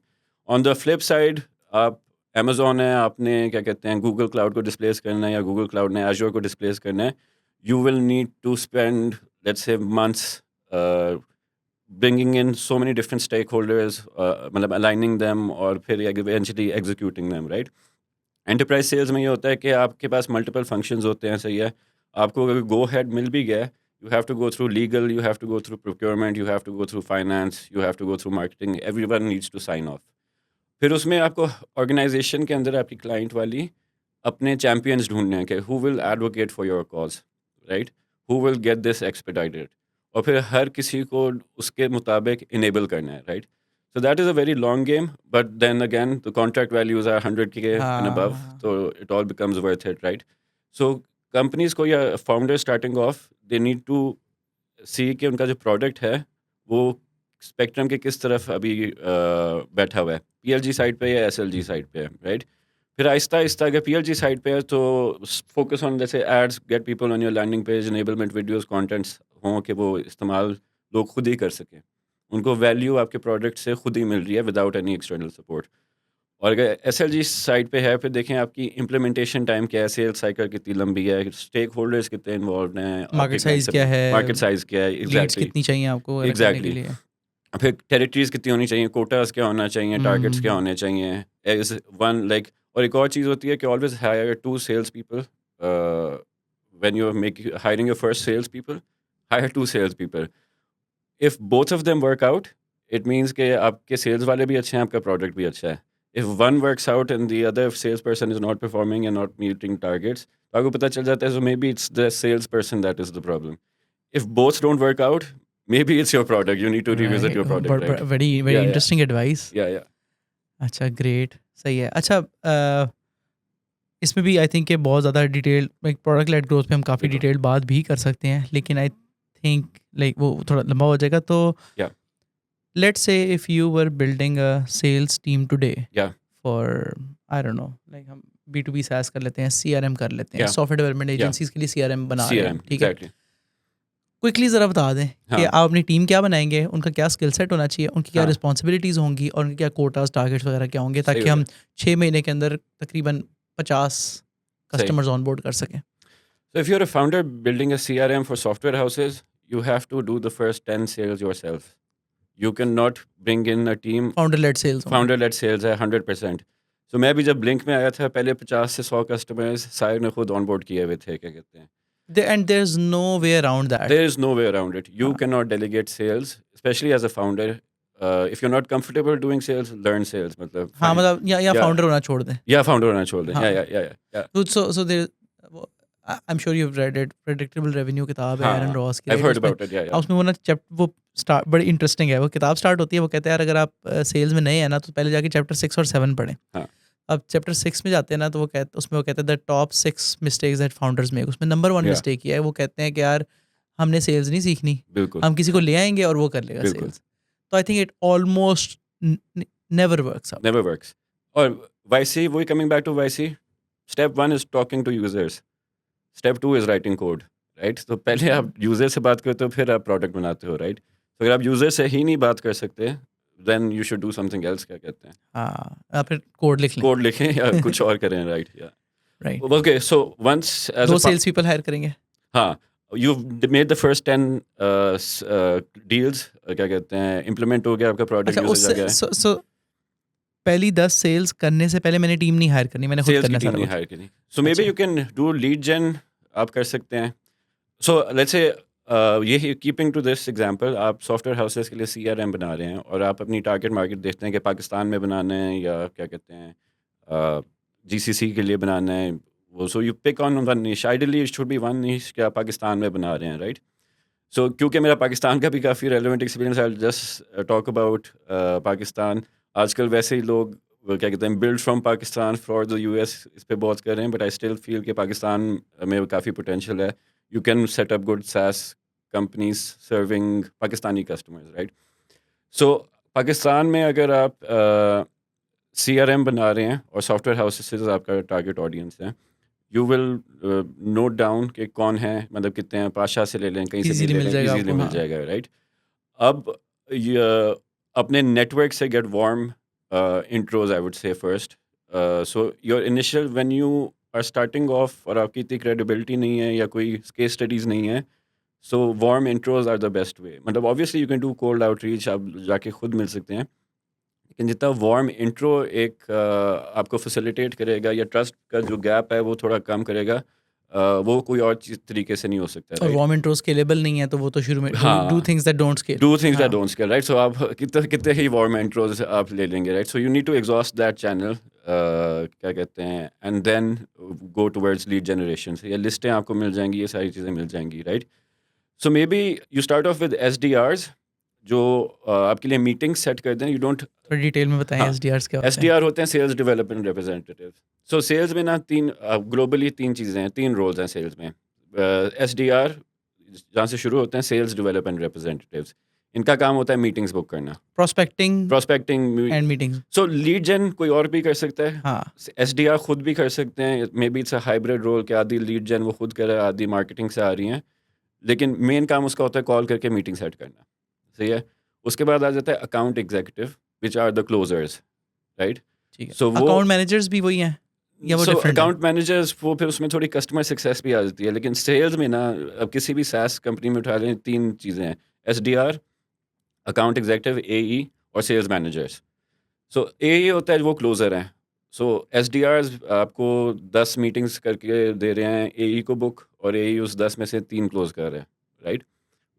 On the flip side, आप अमेजोन है, आपने क्या कहते हैं गूगल क्लाउड को डिस्प्लेस करना है, या गूगल क्लाउड ने एज़्योर को डिस्प्लेस करना है, you will need to spend let's say months bringing in so many different stakeholders, मतलब aligning them और फिर eventually executing them, right? Enterprise sales में ये होता है कि आपके पास मल्टीपल फंक्शंस होते हैं, सही है? आपको अगर गो हेड मिल भी गया, you have to go through legal, you have to go through procurement, you have to go through finance, you have to go through marketing, everyone needs to sign off. फिर उसमें आपको ऑर्गेनाइजेशन के अंदर आपकी client वाली अपने champions ढूंढने हैं कि who will advocate for your cause, right? Who will get this expedited, और फिर हर किसी को उसके मुताबिक इनेबल करना है, right? So that is a very long game, but then again, the contract values are 100K and above, हाँ, so it all becomes worth it, right? So companies को या founder starting off, they need to see कि उनका जो product है वो spectrum के किस तरफ अभी बैठा हुआ है, PLG साइड पे या SLG साइड पे है, right? फिर आहिस्ता आहिस्ता अगर PLG साइड पे है तो फोकस ऑन जैसे ads, get people on your landing page, enablement videos, contents हों कि वो इस्तेमाल लोग खुद ही कर सकें, उनको वैल्यू आपके प्रोडक्ट से खुद ही मिल रही है विदाउट एनी एक्सटर्नल सपोर्ट। और अगर SLG साइड पे है, फिर देखें आपकी इम्प्लीमेंटेशन टाइम क्या है, सेल्स साइकिल कितनी लंबी है, स्टेक होल्डर्स कितने इन्वॉल्व हैं, मार्केट साइज क्या है, मार्केट साइज क्या है, लीड्स एग्जैक्टली कितनी चाहिए आपको रखने के एग्जैक्टली लिए। फिर टेरिटरीज कितनी होनी चाहिए, कोटास क्या होना चाहिए, टारगेट्स क्या होने चाहिए, इज वन लाइक। और एक और चीज़ होती है कि always hire two sales people when you make hiring your first sales people, hire two sales people. If both of them work out, it means कि आपके सेल्स वाले भी अच्छे हैं, आपका प्रोडक्ट भी अच्छा है। If one works out and the other sales person is not performing and not meeting targets, तो आपको पता चल जाता है, so maybe it's the sales person that is the problem. If both don't work out, maybe it's your product, you need to revisit your product, right? Very very Yeah, interesting advice. yeah. अच्छा, great, सही है। अच्छा, इसमें भी I think कि बहुत ज़्यादा detail, like product led growth पे हम काफ़ी बिल्कुल। डिटेल बात भी कर सकते हैं, लेकिन आई थिंक लाइक वो थोड़ा लंबा हो जाएगा। तो Yeah. Let's say if you were building a sales team today Yeah. For, I don't know, like हम B2B SaaS कर लेते हैं, CRM कर लेते हैं, Yeah. Software development Yeah. Agencies के लिए CRM बना रहे हैं, CRM, ठीक है। exactly. क्विकली ज़रा बता दें कि हाँ। आप अपनी टीम क्या बनाएंगे, उनका क्या स्किल सेट होना चाहिए, उनकी क्या हाँ। रिस्पॉन्सिबिलिटीज़ होंगी, और उनके क्या कोटास, टारगेट्स वगैरह क्या होंगे, सही ताकि हो हम गया। 6 महीने के अंदर तकरीबन 50 कस्टमर्स ऑन बोर्ड कर सकें। So if you're a founder building a CRM for software houses, you have to do the first 10 sales yourself. You cannot bring in a team. Founder led sales होंगे। Founder-led sales है 100%. So मैं भी जब blink में आया था, पहले 50 से 100 कस्टमर्स सारे ने खुद ऑनबोर्ड किए हुए थे, क्या कहते हैं। And there is no way around that. There is no way around it. You हाँ। cannot delegate sales, especially as a founder. If you're not comfortable doing sales, learn sales. मतलब हाँ, fine. मतलब या Yeah. फाउंडर होना छोड़ दें। या founder होना छोड़ दें। हाँ। या so there, I am sure you have read it, predictable revenue किताब है हाँ, एरन रॉस की, I've right? heard उसमें about it. Yeah. उसमें वो ना वो स्टार्ट बड़ी इंटरेस्टिंग है। वो किताब स्टार्ट होती है, वो कहते हैं यार अगर आप सेल्स में नए हैं ना, तो पहले जाके चैप्टर 6 और 7 पढ़ें। हाँ। अब चैप्टर 6 में जाते हैं ना, तो वो कहते हैं the top 6 mistakes that founders make. उसमें नंबर 1 Yeah. मिस्टेक ये है, वो कहते हैं कि यार हमने सेल्स नहीं सीखनी, बिल्कुल। हम किसी को ले आएंगे और वो कर लेगा बिल्कुल। सेल्स। तो I think it almost never works out. Never works. और YC, वही coming back to YC, step 1 is talking to users. Step 2 is writing code, right? तो पहले आप यूज़र से बात करते हो, फिर आप प्रोडक्ट बनाते हो, राइट? तो अगर आप यूज़र से ही नहीं बात कर सकते, then you should do something else, क्या कहते हैं, हाँ, आप फिर कोड लिख लें, कोड लिखें या कुछ और करें, राइट? या right. okay, so once as 2 a sales people hire करेंगे। हाँ, you've made the first 10 deals, क्या कहते हैं, इम्प्लीमेंट हो गया, आपका प्रोडक्ट अच्छा, यूजेज आ उससे गया है, सो पहली 10 सेल्स करने से पहले मैंने टीम नहीं हायर करनी, मैंने खुद सेल्स की करना टीम सारा नहीं कुछ। हायर करी, सो मे बी अच्छा, यू कैन डू लीड जेन, आप कर सकते हैं। सो लेट्स से ये कीपिंग टू दिस एग्जांपल, आप सॉफ्टवेयर हाउसेस के लिए CRM बना रहे हैं और आप अपनी टारगेट मार्केट देखते हैं कि पाकिस्तान में बनाना है या क्या कहते हैं GCC के लिए बनाना है, वो so you pick on one niche, ideally it should be one niche कि आप पाकिस्तान में बना रहे हैं, राइट? सो क्योंकि मेरा पाकिस्तान का भी काफ़ी relevant experience, I just talk about Pakistan. आजकल वैसे ही लोग वो क्या कहते हैं, build from Pakistan for the US, इस पे बहुत कर रहे हैं, बट आई स्टिल फील कि पाकिस्तान में काफ़ी पोटेंशियल है। You can set up good SaaS companies serving Pakistani customers, right? So Pakistan में अगर आप CRM बना रहे हैं और सॉफ्टवेयर हाउसेस आपका टारगेट ऑडियंस है, यू विल नोट डाउन कि कौन है, मतलब कितने हैं, पाशा से ले लें, कहीं से भी ईज़िली ले मिल लें, जाएगा इजीली आपको, मिल हाँ। जाएगा, राइट? अब ये अपने नेटवर्क से get warm intros, I would say first. So your initial when you are starting off और आपकी इतनी क्रेडिबिलिटी नहीं है या कोई केस स्टडीज़ नहीं है, so warm intros are the best way. मतलब obviously you can do cold outreach, आप जाके खुद मिल सकते हैं, लेकिन जितना वार्म इंट्रो एक आपको फैसिलिटेट करेगा या ट्रस्ट का जो गैप है वो थोड़ा कम करेगा, वो कोई और चीज़ तरीके से नहीं हो सकता, और राइट? वार्म इंट्रो स्केलेबल नहीं है, तो वो तो शुरू में डू हाँ, things that don't scale. Do things that हाँ, डोंट स्केल, राइट? सो आप कितने कितने ही वार्म इंट्रोज आप ले लेंगे, right? So you need to exhaust that channel, क्या कहते हैं, and then go towards lead generation. ये लिस्टें आपको मिल जाएंगी, ये सारी चीज़ें मिल जाएंगी, right? So maybe you start of with SDRs जो आपके लिए मीटिंग सेट कर दें। यू डोंट, थोड़ा डिटेल में बताएं हाँ, एसडीआर्स क्या होते हैं। SDR होते हैं sales development representative. So sales में ना तीन ग्लोबली तीन चीज़ें हैं, तीन रोल्स हैं सेल्स में। SDR जहाँ से शुरू होते हैं, सेल्स डेवलपमेंट रिप्रेजेंटेटिव्स, इनका काम होता है मीटिंग्स बुक करना, prospecting prospecting. And meetings. So lead gen कोई और भी कर सकता है, हाँ, SDR खुद भी कर सकते हैं, maybe it's a hybrid role कि आधी लीड जेन वो खुद कर रहा है, आधी मार्केटिंग से आ रही हैं, लेकिन मेन काम उसका होता है कॉल करके मीटिंग सेट करना, सही है? उसके बाद आ जाता है account executive which are the closers, right? ठीक है। सो वो, अकाउंट मैनेजर्स भी वही हैं या वो सो डिफरेंट है? अकाउंट मैनेजर्स वो फिर उसमें थोड़ी कस्टमर सक्सेस भी आ जाती है, लेकिन सेल्स में ना, अब किसी भी SaaS कंपनी में उठा लें, तीन चीज़ें हैं, SDR, अकाउंट एग्जीक्यूटिव, AE और सेल्स मैनेजर्स। सो AE होता है वो क्लोजर हैं। सो SDRs आपको 10 मीटिंग्स करके दे रहे हैं AE को बुक, और AE उस 10 में से 3 क्लोज कर रहे हैं, राइट?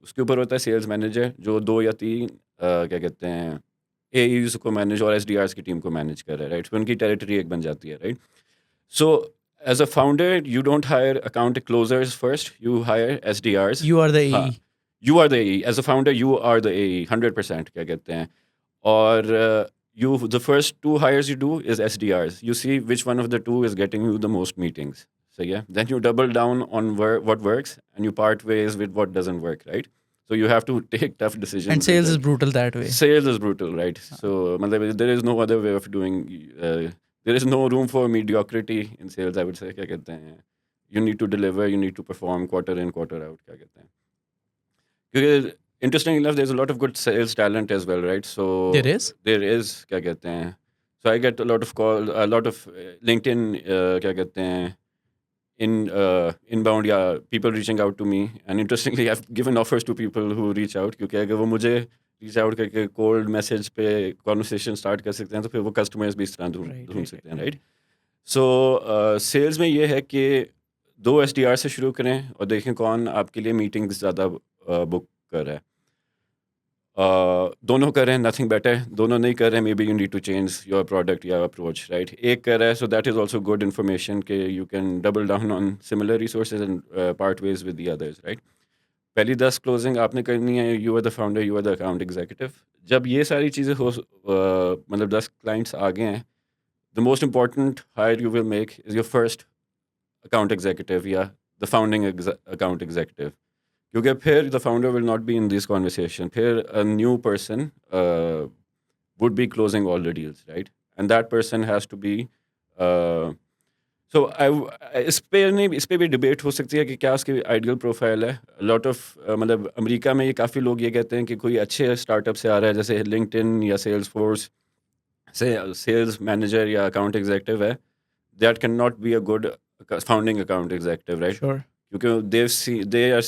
उसके ऊपर होता है सेल्स मैनेजर जो 2 या 3 क्या कहते हैं, AEs को मैनेज और SDRs की टीम को मैनेज कर रहा है, राइट? फिर उनकी टेरिटरी एक बन जाती है, right? So, as a founder, you don't hire account closers first. You hire SDRs. You are the हाँ, AE. you are the AE. As a founder, you are the AE. 100% क्या कहते हैं? और you the first two hires you do is SDRs. You see which one of the two is getting you the most meetings. So yeah, then you double down on what works and you part ways with what doesn't work, right? So you have to take tough and decisions with sales is that. Brutal that way. Sales is brutal, right? So मतलब there is no other way of doing. There is no room for mediocrity in sales. I would say क्या कहते हैं? You need to deliver. You need to perform quarter in, quarter out. क्या कहते हैं? क्योंकि interesting enough, there's a lot of good sales talent as well, right? So there is. there is क्या कहते हैं? So I get a lot of call, a lot of LinkedIn क्या कहते हैं? Inbound, yeah, people reaching out to me, and interestingly I've given offers to people who reach out, क्योंकि अगर वो मुझे रीच आउट करके कोल्ड मैसेज पे conversation start कर सकते हैं, तो फिर वो कस्टमर्स भी इस तरह राइट ढूंढ राइट सकते हैं, राइट। राइट? सो सेल्स में ये है कि 2 SDR से शुरू करें और देखें कौन आपके लिए मीटिंग्स ज़्यादा बुक कर रहा है। दोनों कर रहे हैं, नथिंग बेटर। दोनों नहीं कर रहे हैं, maybe you need to change your product या अप्रोच, राइट? एक कर रहा है, so that is also good information कि you can double down on similar resources and part ways with the others, right? पहली 10 क्लोजिंग आपने करनी है, you are the founder, you are the account executive. जब ये सारी चीज़ें हो मतलब 10 क्लाइंट्स आ गए हैं, the most important hire you will make is your first account executive या द फाउंडिंग अकाउंट एग्जीक्यूटिव, क्योंकि फिर the founder will not be in this conversation, फिर a new person would be closing all the deals, right? And that person has to be सो इस पे भी debate हो सकती है कि क्या उसकी आइडियल प्रोफाइल है. लॉट ऑफ मतलब अमेरिका में ये काफ़ी लोग ये कहते हैं कि कोई अच्छे स्टार्टअप से आ रहा है जैसे लिंक्डइन या सेल्स फोर्स से सेल्स मैनेजर या अकाउंट एग्जीक्यूटिव है, that can not be a good founding account executive, right? Sure. क्योंकि दे आर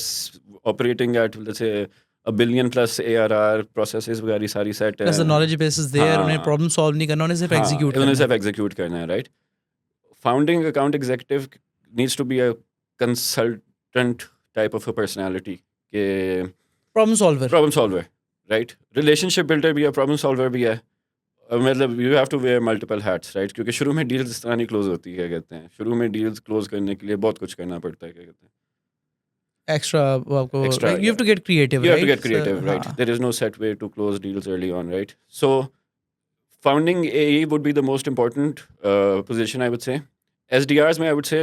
ऑपरेटिंग एट जैसे a billion plus ARR, processes वगैरह सारी सेट प्लस द है. नॉलेज बेस इज देयर, उन्हें हाँ, problem solve नहीं करना, उन्हें सिर्फ हाँ, एग्जीक्यूट उन्हें करना है. सिर्फ एग्जीक्यूट करना है, right? Founding account executive needs to be a consultant type of a personality. के problem solver. Problem solver, right? Relationship builder भी है, प्रॉब्लम सॉल्वर भी है. मतलब you have to wear multiple hats, right? क्योंकि शुरू में डील्स इस तरह नहीं क्लोज होती, क्या कहते हैं, शुरू में डील्स क्लोज करने के लिए बहुत कुछ करना पड़ता है, क्या कहते हैं, एक्स्ट्रा आपको, extra. Like you have to get creative, You have to right? get creative, right? हाँ. There is no set way to close deals early on, right? So founding AE would be the most important position, I would say. SDRs में I would say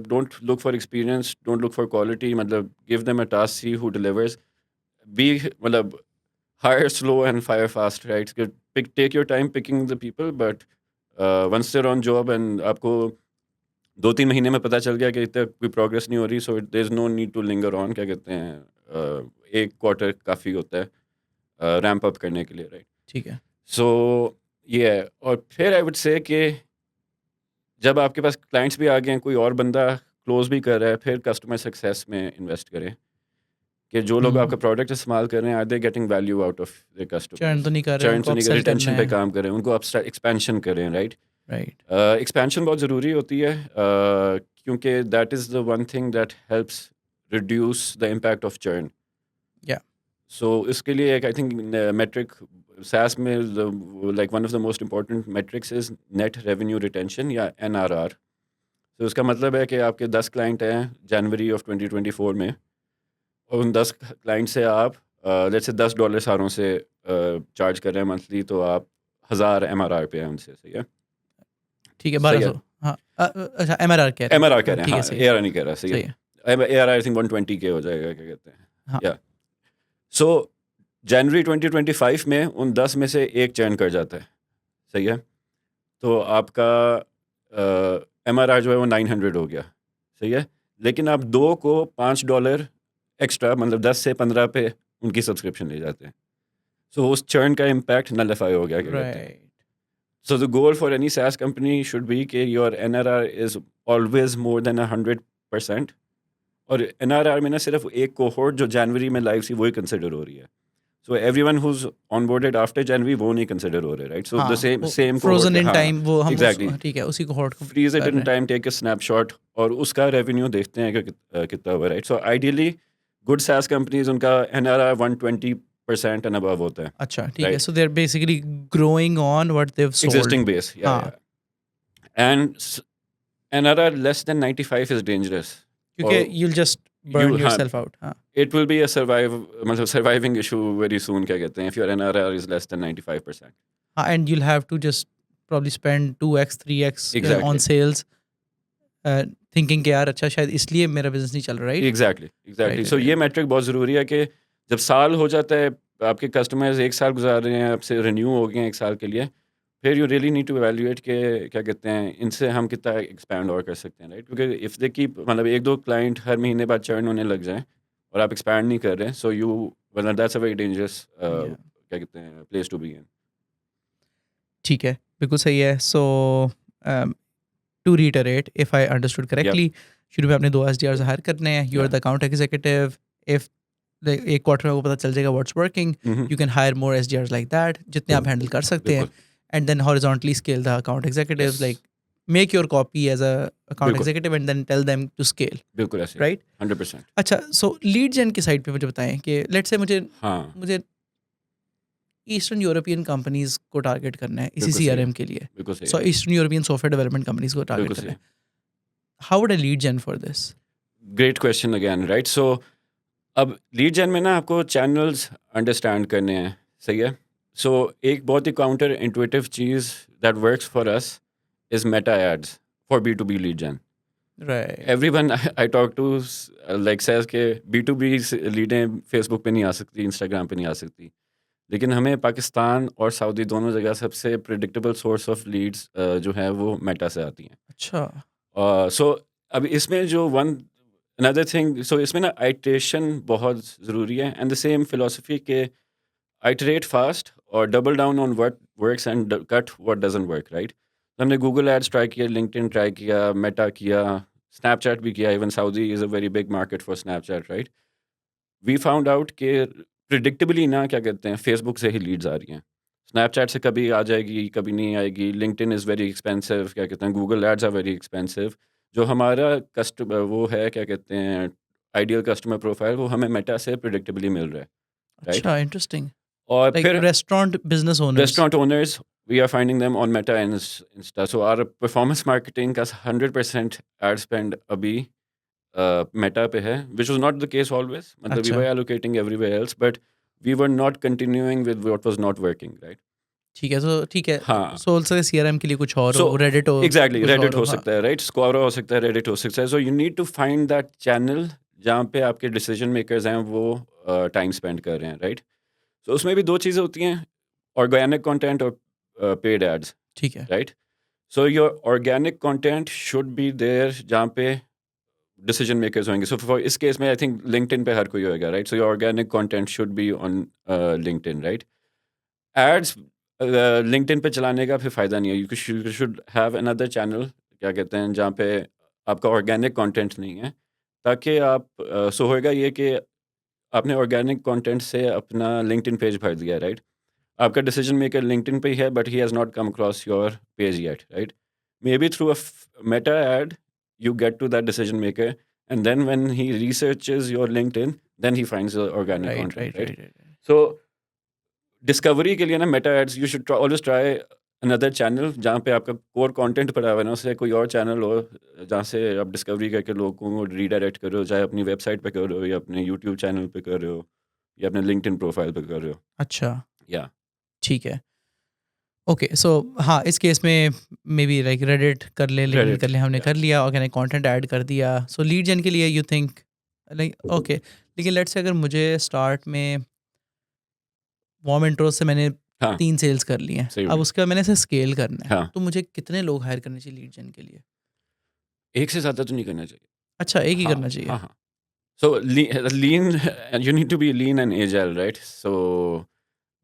don't look for experience, don't look for quality. मतलब give them a task, see who delivers. Be मतलब hire slow and fire fast, right? Take your time picking the people, but once they're on job and आपको 2-3 महीने में पता चल गया कि इतना कोई प्रोग्रेस नहीं हो रही, so there is no need to linger on, क्या कहते हैं, एक क्वार्टर काफ़ी होता है रैंप अप करने के लिए, राइट? ठीक है. सो ये है. और फिर आई वुड से कि जब आपके पास क्लाइंट्स भी आ गए हैं, कोई और बंदा क्लोज भी कर रहा है, फिर कस्टमर सक्सेस में इन्वेस्ट करें कि जो लोग आपका प्रोडक्ट इस्तेमाल कर रहे हैं, are they getting value out of the churn तो कस्टमर्स? नहीं कर रहे, चर्न उनको तो नहीं, अपसेल करना रिटेंशन पे है. काम करें, उनको आप एक्सपेंशन करें, राइट? राइट. एक्सपेंशन बहुत ज़रूरी होती है क्योंकि that is the one thing that helps reduce the impact of churn. या. सो इसके लिए एक आई थिंक मेट्रिक SaaS में like one of the most important matrix is net revenue retention या NRR. तो उसका मतलब है कि आपके 10 क्लाइंट हैं जनवरी ऑफ 2024 में, और उन 10 क्लाइंट से आप जैसे $10 सारों से चार्ज कर रहे हैं मंथली, तो आप 1000 MRR पे हैं उनसे. सही है? ठीक है. सही 1200. है. हाँ. अच्छा, MRR कह रहे हैं. MRR कह रहे हैं, ठीक है. हाँ, सही है. ARR नहीं कह रहा. सही सही है. है. ARR आई थिंक 120K हो जाएगा, क्या कहते हैं. हाँ. या सो जनवरी 2025 में उन 10 में से एक चर्न कर जाता है. सही है? तो आपका MRR जो है वो 900 हो गया. सही है? लेकिन आप दो को $5 एक्स्ट्रा, मतलब 10 से 15 पे उनकी सब्सक्रिप्शन ले जाते हैं. सो उस चर्न का इम्पैक्ट नलिफाई हो गया, क्या कहते हैं. Right. So the goal for any SaaS company should be कि your NRR is always more than 100%. और NRR में ना सिर्फ एक कोहोर्ट जो जनवरी में लाइव थी वही कंसिडर हो रही है. So everyone who's onboarded after January वो नहीं कंसिडर हो रहे, right? So the same frozen in हाँ, टाइम, वो हम exactly. ठीक है, उसी कोहॉर्ट को Freeze it कर in रहे हैं. time, take a snapshot और उसका रेवेन्यू देखते हैं कि कितना हुआ, right? So ideally good SaaS companies उनका NRR 120% and above होता है. अच्छा, ठीक है. Right. So they are basically growing on what they have sold. Existing base, yeah, हाँ. yeah. And NRR less than 95 is dangerous. क्योंकि और you'll just burn हाँ, yourself out. हाँ. it will be a मतलब surviving issue very soon, क्या कहते हैं, if your NRR is less than 95%. हाँ, and you'll have to just probably spend 2x 3x Exactly. on sales, thinking कि यार अच्छा शायद इसलिए मेरा बिजनेस नहीं चल रहा, right? Exactly. Right, So right, ये मैट्रिक बहुत ज़रूरी है कि जब साल हो जाता है, आपके कस्टमर्स एक साल गुजार रहे हैं, आपसे रिन्यू हो गए हैं एक साल के लिए, फिर you really need to evaluate के क्या कहते हैं, इनसे हम कितना एक्सपैंड और कर सकते हैं, राइट? क्योंकि इफ़ दे कीप मतलब एक दो क्लाइंट हर महीने बाद चर्न होने लग जाएं और आप एक्सपैंड नहीं कर रहे, सो यू मतलब that's a very dangerous Yeah. क्या कहते हैं प्लेस टू बी इन. ठीक है, बिल्कुल सही है. So to reiterate, if I understood correctly, शुरू में आपने 2 SDRs हायर करने हैं. You are the account executive. If एक क्वार्टर में आपको पता चल जाएगा what's working, you can hire more SDRs like that, जितने आप हैंडल कर सकते हैं. And then horizontally scale the account executives, like make your copy as a account executive and then tell them to scale. बिल्कुल ऐसे, right? 100%. अच्छा, सो lead जेन की side पे मुझे बताएं कि लेट्स से मुझे ईस्टर्न यूरोपियन कंपनीज को टारगेट करना है इसी बिल्कुल सही CRM के लिए. बिल्कुल सही so eastern European software development companies को टारगेट बिल्कुल करना सही. है. How would I lead gen for this? Great question again, right? So अब लीड जेन में ना आपको चैनल्स अंडरस्टैंड करने हैं. सही है? सो एक बहुत ही काउंटर इंटुइटिव चीज़ that works for us is Meta ads for B2B lead gen. Right. Everyone I talk to like says के B2B लीडें फेसबुक पे नहीं आ सकती, इंस्टाग्राम पे नहीं आ सकती, लेकिन हमें पाकिस्तान और सऊदी दोनों जगह सबसे प्रिडिक्टेबल सोर्स ऑफ लीड्स जो है वो मेटा से आती हैं। अच्छा। सो अब इसमें जो वन अनदर थिंग, सो इसमें ना आइट्रेशन बहुत ज़रूरी है, एंड द सेम फिलोसफी के आइटरेट फास्ट और double down on what works and cut what doesn't work, right? हमने गूगल एड्स ट्राई किया, लिंक्डइन ट्राई किया, मेटा किया, स्नैपचैट भी किया। Even Saudi is a very big market for Snapchat, right? We found out कि predictably ना क्या कहते हैं, फेसबुक से ही लीड्स आ रही हैं। स्नैपचैट से कभी आ जाएगी, कभी नहीं आएगी। लिंक्डइन इज़ वेरी एक्सपेंसिव, क्या कहते हैं, Google ads are very expensive. जो हमारा कस्टमर वो है, क्या कहते हैं, आइडियल कस्टमर प्रोफाइल, वो हमें मेटा से प्रिडिक्टेबली मिल रहा है, राइट? अच्छा, इंटरेस्टिंग। और लाइक फिर restaurant business owners. restaurant owners, we are finding them on Meta and Insta. So our performance marketing का 100% ad spend अभी Meta पे है, which was not the case always. मतलब we अच्छा, were allocating everywhere else, but we were not continuing with what was not working, right? ठीक है, तो ठीक है। हाँ, सो से सीआरएम के लिए कुछ और so हो, रेडिट हो, exactly कुछ Reddit और हो। हो हाँ। सकता है, right? Squawka हो सकता है, Reddit हो सकता है. So you need to find that channel जहाँ पे आपके decision makers हैं वो time spend कर रहे हैं, right? So उसमें भी दो चीज़ें होती हैं, organic content और paid ads, ठीक है। right? So your organic content should be there जहाँ पे decision makers होंगे. So for इस case में I think LinkedIn पे हर कोई होएगा, right? So your organic content should be on LinkedIn, right? Ads LinkedIn पे चलाने का फिर फ़ायदा नहीं है. You should have another channel, क्या कहते हैं, जहाँ पे आपका organic content नहीं है, ताकि आप सो होएगा ये कि आपने organic content से अपना LinkedIn पेज भर दिया, right? आपका डिसीजन मेकर लिंक्डइन पे ही है, but he has not come across your page yet, right? Maybe through a Meta ad you get to that decision maker, and then when he researches your LinkedIn, then he finds the organic right, content, right, right? Right, right. So discovery के लिए ना Meta ads you should always try another channel जहाँ पे आपका core content पड़ा हुआ है ना, उससे कोई और चैनल हो जहाँ से आप डिस्कवरी करके लोगों को रीडायरेक्ट कर रहे हो, चाहे अपनी वेबसाइट पे कर रहे हो या अपने यूट्यूब चैनल पे कर रहे हो या अपने लिंक्डइन प्रोफाइल पे कर रहे हो, अच्छा, या ठीक है। ओके, सो हाँ, इस केस में मे बी लाइक रेडिट कर ले, लिंक्डइन कर क्रेडिट, ले, हमने या कर लिया, ऑर्गेनिक कंटेंट ऐड कर दिया। सो लीड जन के लिए यू थिंक लाइक ओके, लेकिन लेट्स से अगर मुझे स्टार्ट में वार्म इंट्रो से मैंने हाँ 3 सेल्स कर लिए हैं, सही अब बोली, उसके बाद मैंने इसे स्केल करना है, हाँ तो मुझे कितने लोग हायर करने चाहिए लीड जन के लिए? एक से ज़्यादा तो नहीं करना चाहिए। अच्छा, एक ही हाँ, करना चाहिए। हाँ, हाँ। So lean, you need to be lean and agile, right? So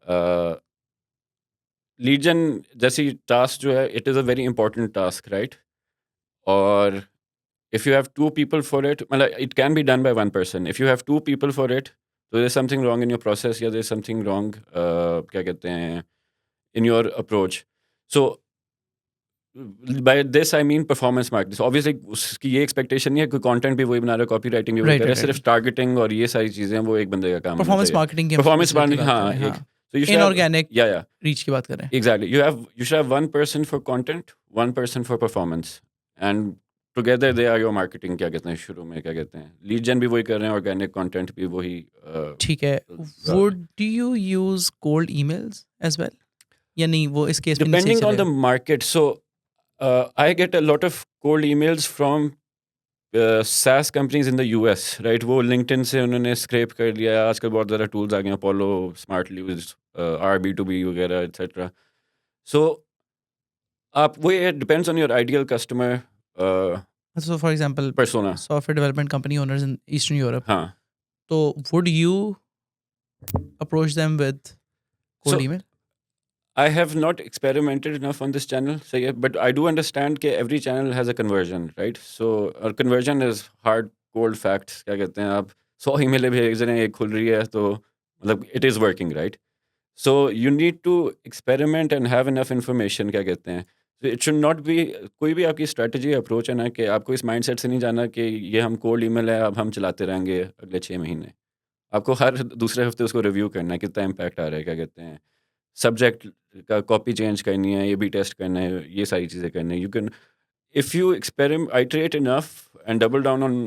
uh, lead gen जैसी टास्क जो है, it is a very important task, right? और if you have two people for it, मतलब it can be done by one person. If you have two people for it, so there's something wrong in your process या there's something wrong क्या कहते हैं in your approach. So by this I mean performance marketing. Obviously उसकी ये expectation नहीं है कि content भी वही बना रहा है, कॉपी राइटिंग भी वही राइट, कर रहा है, राइट, सिर्फ राइट। टारगेटिंग और ये सारी चीज़ें वो एक बंदे का काम होना परफॉर्मेंस चाहिए। मार्केटिंग की हम परफॉर्मेंस स्पेसिफिकली मार्केटिंग, बात कर हाँ, रहे हैं, एक हाँ। So you should have, inorganic या रीच की बात कर रहे हैं। Exactly you should have one person for content, one person for performance, and together they are your marketing, क्या कहते हैं, शुरू में क्या कहते हैं, लीड जन भी वही कर रहे हैं, ऑर्गेनिक कंटेंट भी वही ठीक है, रहा है। Would you use cold emails as well? या नहीं, वो इस केस में नहीं सही Depending on the चलेगा? market, so I get a lot of cold emails from SaaS companies in the US, right? वो LinkedIn से उन्होंने स्क्रैप कर लिया है। आजकल बहुत ज़्यादा टूल्स आ गए हैं, अपोलो, स्मार्टलीज, R B2B वगैरह एक्सेट्रा। सो आप वो, ये depends on your ideal customer so for example persona। Software development company owners in eastern Europe, हाँ, तो would you approach them with cold so email? I have not experimented enough on this channel, so yeah, but I do understand that every channel has a conversion, right? So our conversion is hard cold facts, क्या कहते हैं आप, 100 email भेज रहे हैं, एक खुल रही है, तो मतलब it is working, right? So you need to experiment and have enough information, क्या कहते हैं, so it should not be, कोई भी आपकी strategy अप्रोच है ना, कि आपको इस mindset से नहीं जाना कि ये हम cold email है, अब हम चलाते रहेंगे अगले 6 महीने। आपको हर दूसरे हफ्ते उसको रिव्यू करना है, कितना इम्पैक्ट आ रहा है, क्या कहते हैं, सब्जेक्ट का कॉपी चेंज करनी है, ये भी टेस्ट करना है, ये सारी चीज़ें करनी है। You can, if you experiment iterate enough and double down on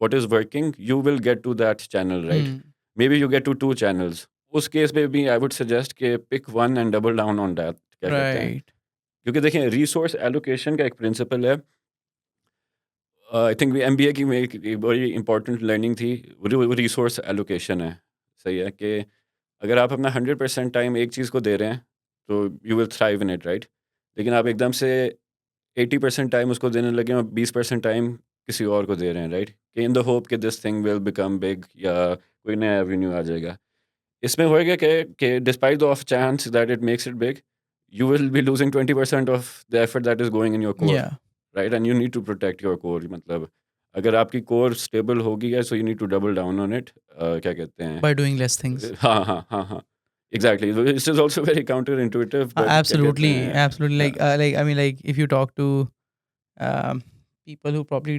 what is working, you will get to that channel, right? Maybe you get to 2 channels. उस केस में भी आई वुड सजेस्ट कि pick one and double down on that, क्या कहते हैं, right. क्योंकि देखिए resource allocation का एक प्रिंसिपल है। आई थिंक एमबीए की में एक बड़ी इंपॉर्टेंट लर्निंग थी, रिसोर्स एलोकेशन है। सही है कि अगर आप अपना 100% टाइम एक चीज़ को दे रहे हैं तो you will thrive in it, right? लेकिन आप एकदम से 80% टाइम उसको देने लगे और 20% टाइम किसी और को दे रहे हैं, राइट? कि इन द होप कि this thing will become big या कोई नया एवेन्यू आ जाएगा। इसमें होएगा कि despite the of chance that it makes it big, you will be losing 20% of the effort that is going in your core, या right? And you need to protect your core. मतलब अगर आपकी core stable होगी है, so you need to double down on it. क्या कहते हैं? By doing less things. हाँ हाँ हाँ हाँ, exactly. This is also very counterintuitive, but क्या कहते Absolutely, हैं? absolutely. Like I mean, like if you talk to people who probably,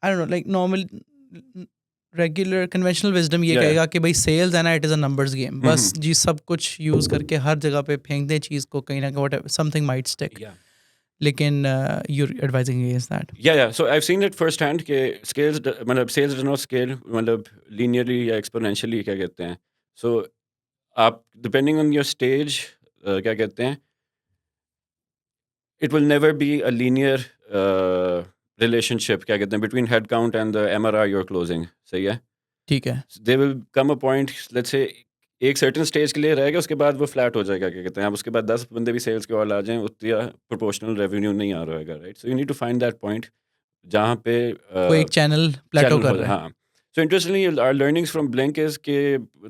I don't know, like normal, regular conventional wisdom ये Yeah, yeah. कहेगा कि भाई सेल्स है ना, it is a numbers game. बस Mhm. जी सब कुछ यूज़ करके हर जगह पे फेंक दें चीज़ को, कहीं ना कहीं समथिंग माइट स्टिक. Yeah. लेकिन you're advising against that. Yeah, yeah. So I've seen it firsthand कि मतलब sales does not scale मतलब linearly या exponentially क्या कहते हैं. So आप depending on your stage क्या कहते हैं, it will never be a linear relationship क्या कहते हैं between headcount and the MRR you're closing. सही है? ठीक है. There will come a point, let's say एक certain stage के लिए रहेगा, उसके बाद वो flat हो जाएगा क्या कहते हैं. आप उसके बाद 10 बंदे भी sales के और आ जाएं, उतना proportional revenue नहीं आ रहा होगा, right? So you need to find that point जहाँ पे वो एक चैनल प्लेटो चैनल कर हो जाए. रहा है. हाँ. So interestingly, our learnings from Blink is कि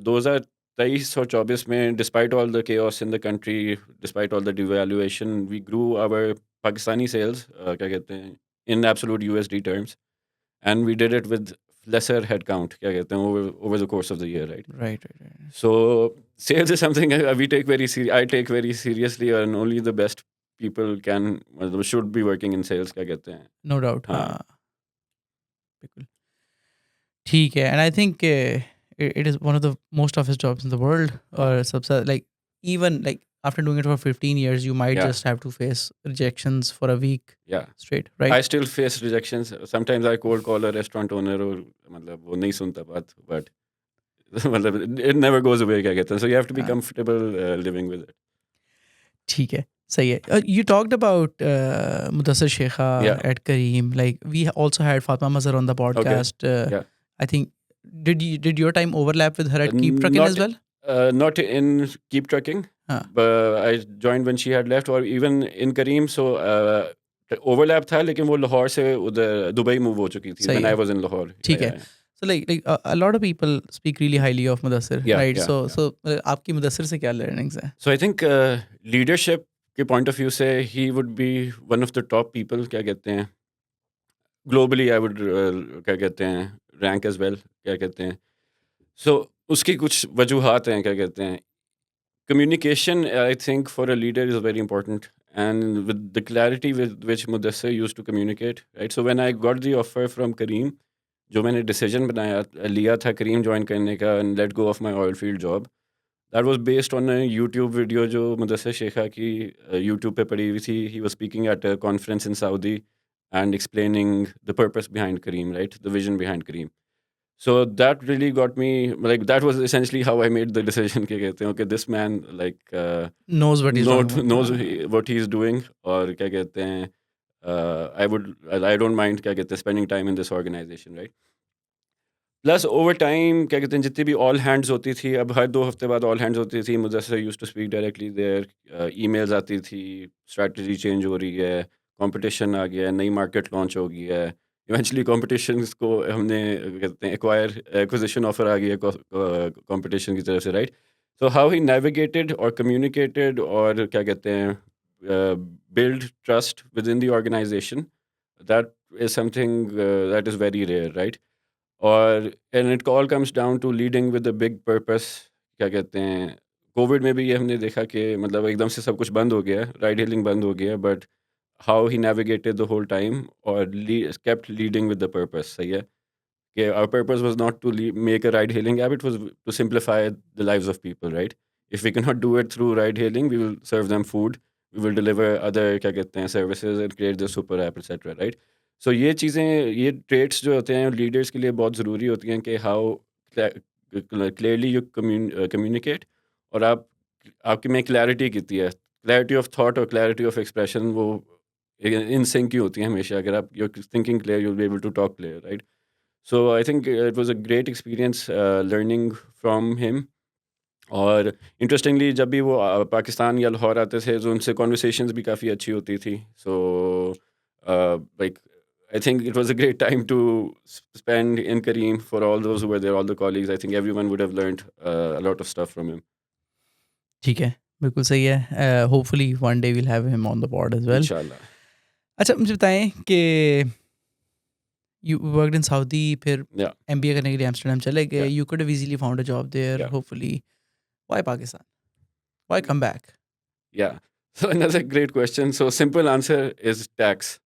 2023 और 24 में, despite all the chaos in the country, despite all the devaluation, we grew our Pakistani sales, क्या कहते हैं, in absolute USD terms, and we did it with lesser headcount, क्या कहते हैं, over the course of the year, right? Right, right, right. So sales is something we take I take very seriously, and only the best people मतलब should be working in sales, क्या कहते हैं. No doubt. हाँ. हाँ, बिल्कुल. ठीक है. And I think it is one of the most toughest jobs in the world. और सबसे like even like after doing it for 15 years, you might Yeah. just have to face rejections for a week Yeah. straight, right? I still face rejections. Sometimes I cold call a restaurant owner और मतलब वो नहीं सुनता बात, but मतलब it never goes away क्या कहते हैं. So you have to be हाँ, comfortable living with it. ठीक है. सही है. You talked about Mudassir Sheikha Yeah. at Careem. Like we also had Fatma Mazhar on the podcast. Yeah. I think did your time overlap with her at Keep Truckin' as well? Not in Keep Trucking, हाँ, but I joined when she had left, or even in Careem. So overlap था, लेकिन वो लाहौर से उधर Dubai move हो चुकी थी सही when है. I was in Lahore. ठीक है. So like a lot of people speak really highly of Mudassir, Yeah, right? yeah, So आपकी Mudassir से क्या learnings हैं? So I think leadership के point of view से he would be one of the top people, क्या कहते हैं, globally I would क्या कहते हैं, rank as well, क्या कहते हैं. So उसकी कुछ वजूहात हैं, क्या कहते हैं. Communication, I think, for a leader is very important, and with the clarity with which Mudassir used to communicate, right? So when I got the offer from Careem, जो मैंने decision लिया था Careem join करने का and let go of my oil field job, that was based on a YouTube video जो मुदस्सिर शेखा की YouTube पे पड़ी हुई थी. He was speaking at a conference in Saudi and explaining the purpose behind Careem, right? The vision behind Careem. So that really got me, like that was essentially how I made the decision कि कहते हैं, okay, this man like Knows what he's talking about. knows हाँ. what he's doing, और क्या कहते हैं, I don't mind क्या कहते हैं spending time in this organization, right? Plus over time क्या कहते हैं, जितनी भी ऑल हैंड्स होती थी, अब हर 2 हफ्ते बाद ऑल हैंड्स होती थी, Mudassir used to speak directly there, emails आती थी, स्ट्रैटेजी चेंज हो रही है, कंपटीशन आ गया है, नई मार्केट लॉन्च हो गई है, इवेंचुअली कॉम्पिटिशन्स को हमने कहते हैं एक्विजिशन ऑफर आ गई है कंपटीशन की तरफ से, right? So how he navigated और कम्युनिकेटेड और क्या कहते हैं build trust within the organisation, that is something that is very rare, right? और and it all comes down to leading with a big purpose, क्या कहते हैं. Covid में भी ये हमने देखा कि मतलब एकदम से सब कुछ बंद हो गया, राइड हेलिंग बंद हो गया, but how he navigated the whole time और kept leading with the purpose. सही है कि our purpose was not to make a ride hailing app, it was to simplify the lives of people, right? If we can not do it through ride hailing, we will serve them food, we will deliver other क्या कहते हैं services and create the super app etcetera, right? So ये चीज़ें, ये traits जो होते हैं leaders के लिए बहुत ज़रूरी होती हैं कि हाउ क्लियरली यू कम्युनिकेट, और आपकी में क्लैरिटी कितनी है, क्लैरिटी ऑफ थॉट और क्लैरिटी ऑफ एक्सप्रेशन, वो इन सिंक ही होती है हमेशा. अगर आप your thinking clear, you will be able to talk clear, right? So I think it was a great experience learning from him. और इंटरेस्टिंगली जब भी वो पाकिस्तान या लाहौर आते थे तो उनसे कॉन्वर्सेशंस भी काफ़ी अच्छी होती थी. So like I think it was a great time to spend in Careem for all those who were there, all the colleagues. I think everyone would have learned a lot of stuff from him. ठीक है, बिल्कुल सही है. Hopefully one day will have him on the pod as well. Inshallah. अच्छा, मुझे बताएं कि you worked in Saudi, फिर Yeah. एमबीए करने के लिए एम्स्टर्डम चले गए. Yeah. You could have easily found a job there, Yeah. Hopefully. Why Pakistan? Why come back? Yeah. So another great question. So simple answer is tax.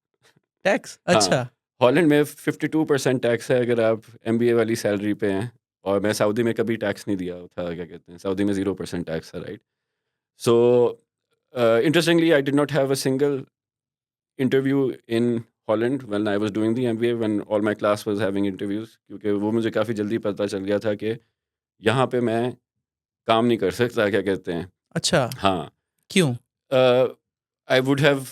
Tax? हाँ. अच्छा. Holland में 52% tax है अगर आप एमबीए वाली सैलरी पे हैं. और मैं सऊदी में कभी टैक्स नहीं दिया था. क्या कहते हैं, सऊदी में 0% टैक्स है, right? So interestingly, I did not have a single interview in Holland when I was doing the MBA, when all my class was having interviews, क्योंकि वो मुझे काफ़ी जल्दी पता चल गया था कि यहाँ पे मैं काम नहीं कर सकता. क्या कहते हैं, अच्छा, हाँ. क्यों? आई वुड हैव,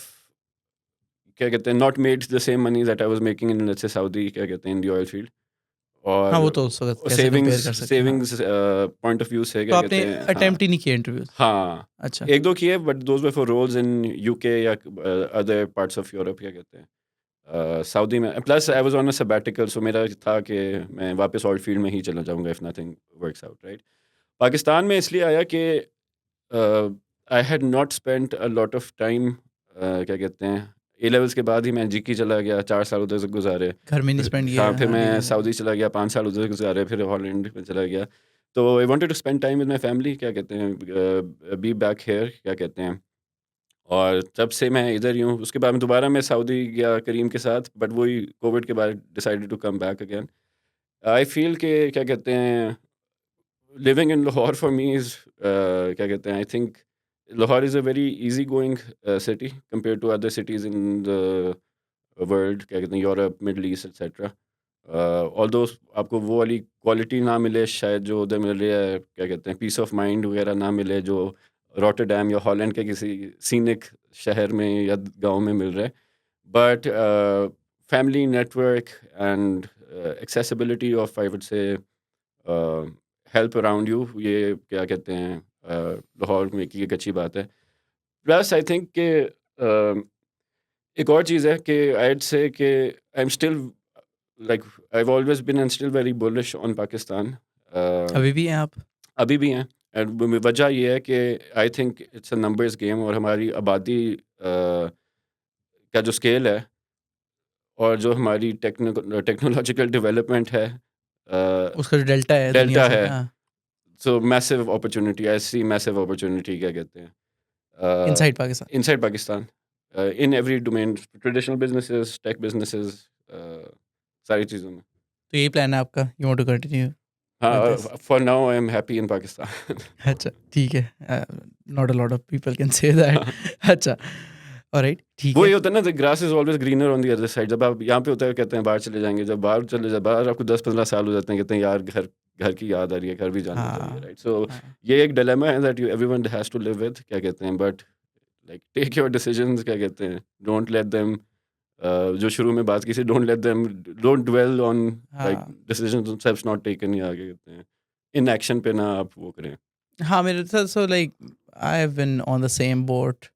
क्या कहते हैं, not made the same money that I was making in, let's say, Saudi, क्या कहते हैं, इन द ऑयल फील्ड. हाँ, वो और तो उस वक्त कैसे सेविंग्स कंपेयर कर सकते हैं. हाँ. सेविंग्स पॉइंट ऑफ व्यू से, तो क्या आपने कहते हैं, हाँ. अटेम्प्ट ही नहीं किया इंटरव्यूज? हाँ, अच्छा. एक दो किए, but those were for roles in UK या अदर पार्ट्स ऑफ यूरोप. क्या कहते हैं, सऊदी में. Plus I was on a sabbatical, so मेरा था कि मैं वापस ऑयल फील्ड में ही चला जाऊंगा if nothing works out, right. Pakistan में इसलिए आया कि I had not spent a lot of time, क्या कहते हैं, ए लेवल्स के बाद ही मैं जिक्की चला गया, 4 साल उधर से गुजारे. घर में नहीं स्पेंड किया? हाँ, फिर हाँ, मैं नहीं, नहीं. सऊदी चला गया, 5 साल उधर गुजारे, फिर हॉलैंड में चला गया. तो I wanted to spend time with my family, क्या कहते हैं, बी बैक हियर, क्या कहते हैं. और तब से मैं इधर ही हूँ. उसके बाद में दोबारा मैं सऊदी गया करीम के साथ, बट वही कोविड के बाद decided to come back again. I feel के, क्या कहते हैं, living in Lahore for me is, क्या कहते हैं, I think Lahore is a very easy going city compare to other cities in the world. क्या कहते हैं, Europe, Middle East, etcetera. Although आपको वो वाली क्वालिटी ना मिले शायद जो उधर मिल रही है, क्या कहते हैं, पीस ऑफ माइंड वगैरह ना मिले जो रॉटरडैम या हॉलैंड के किसी सीनिक शहर में या गांव में मिल रहा है. But family network and accessibility of, I would से, हेल्प अराउंड यू, ये, क्या कहते हैं, लाहौर में की एक अच्छी बात है. प्लस आई थिंक कि एक और चीज़ है कि आई से कि I am still, like, I have always been and still very bullish on Pakistan. अभी भी हैं आप? अभी भी हैं. एंड वजह ये है कि I think it's a numbers game, और हमारी आबादी का जो स्केल है और जो हमारी टेक्नोलॉजिकल डेवलपमेंट है, उसका जो डेल्टा है दुनिया डेल्टा से. है. हाँ. So massive opportunity, I see massive opportunity, क्या कहते हैं, inside Pakistan. Inside Pakistan, in every domain, traditional businesses, tech businesses, सारी चीज़ों में. तो यही प्लान है आपका? You want to continue? हाँ, this? For now I am happy in Pakistan. अच्छा, ठीक है. Not a lot of people can say that. अच्छा, ऑलराइट, ठीक वो ये है. होता है ना, the grass is always greener on the other side. जब आप यहाँ पे होता है, कहते हैं बाहर चले जाएंगे, जब बाहर चले जाए, बाहर आपको 10-15 साल हो जाते हैं, कहते हैं यार घर घर की याद आ रही है, घर भी जाना चाहिए, हाँ, राइट. सो हाँ. ये एक डिलेमा है that you everyone has to live with, क्या कहते हैं. But like take your decisions, क्या कहते हैं, डोंट लेट देम, जो शुरू में बात की थी, don't let them, don't dwell on like हाँ, डिसीजंस themselves नॉट टेकन, या आगे कहते हैं इन एक्शन पे ना आप वो करें. हाँ, मेरे साथ. So like I have been on the same boat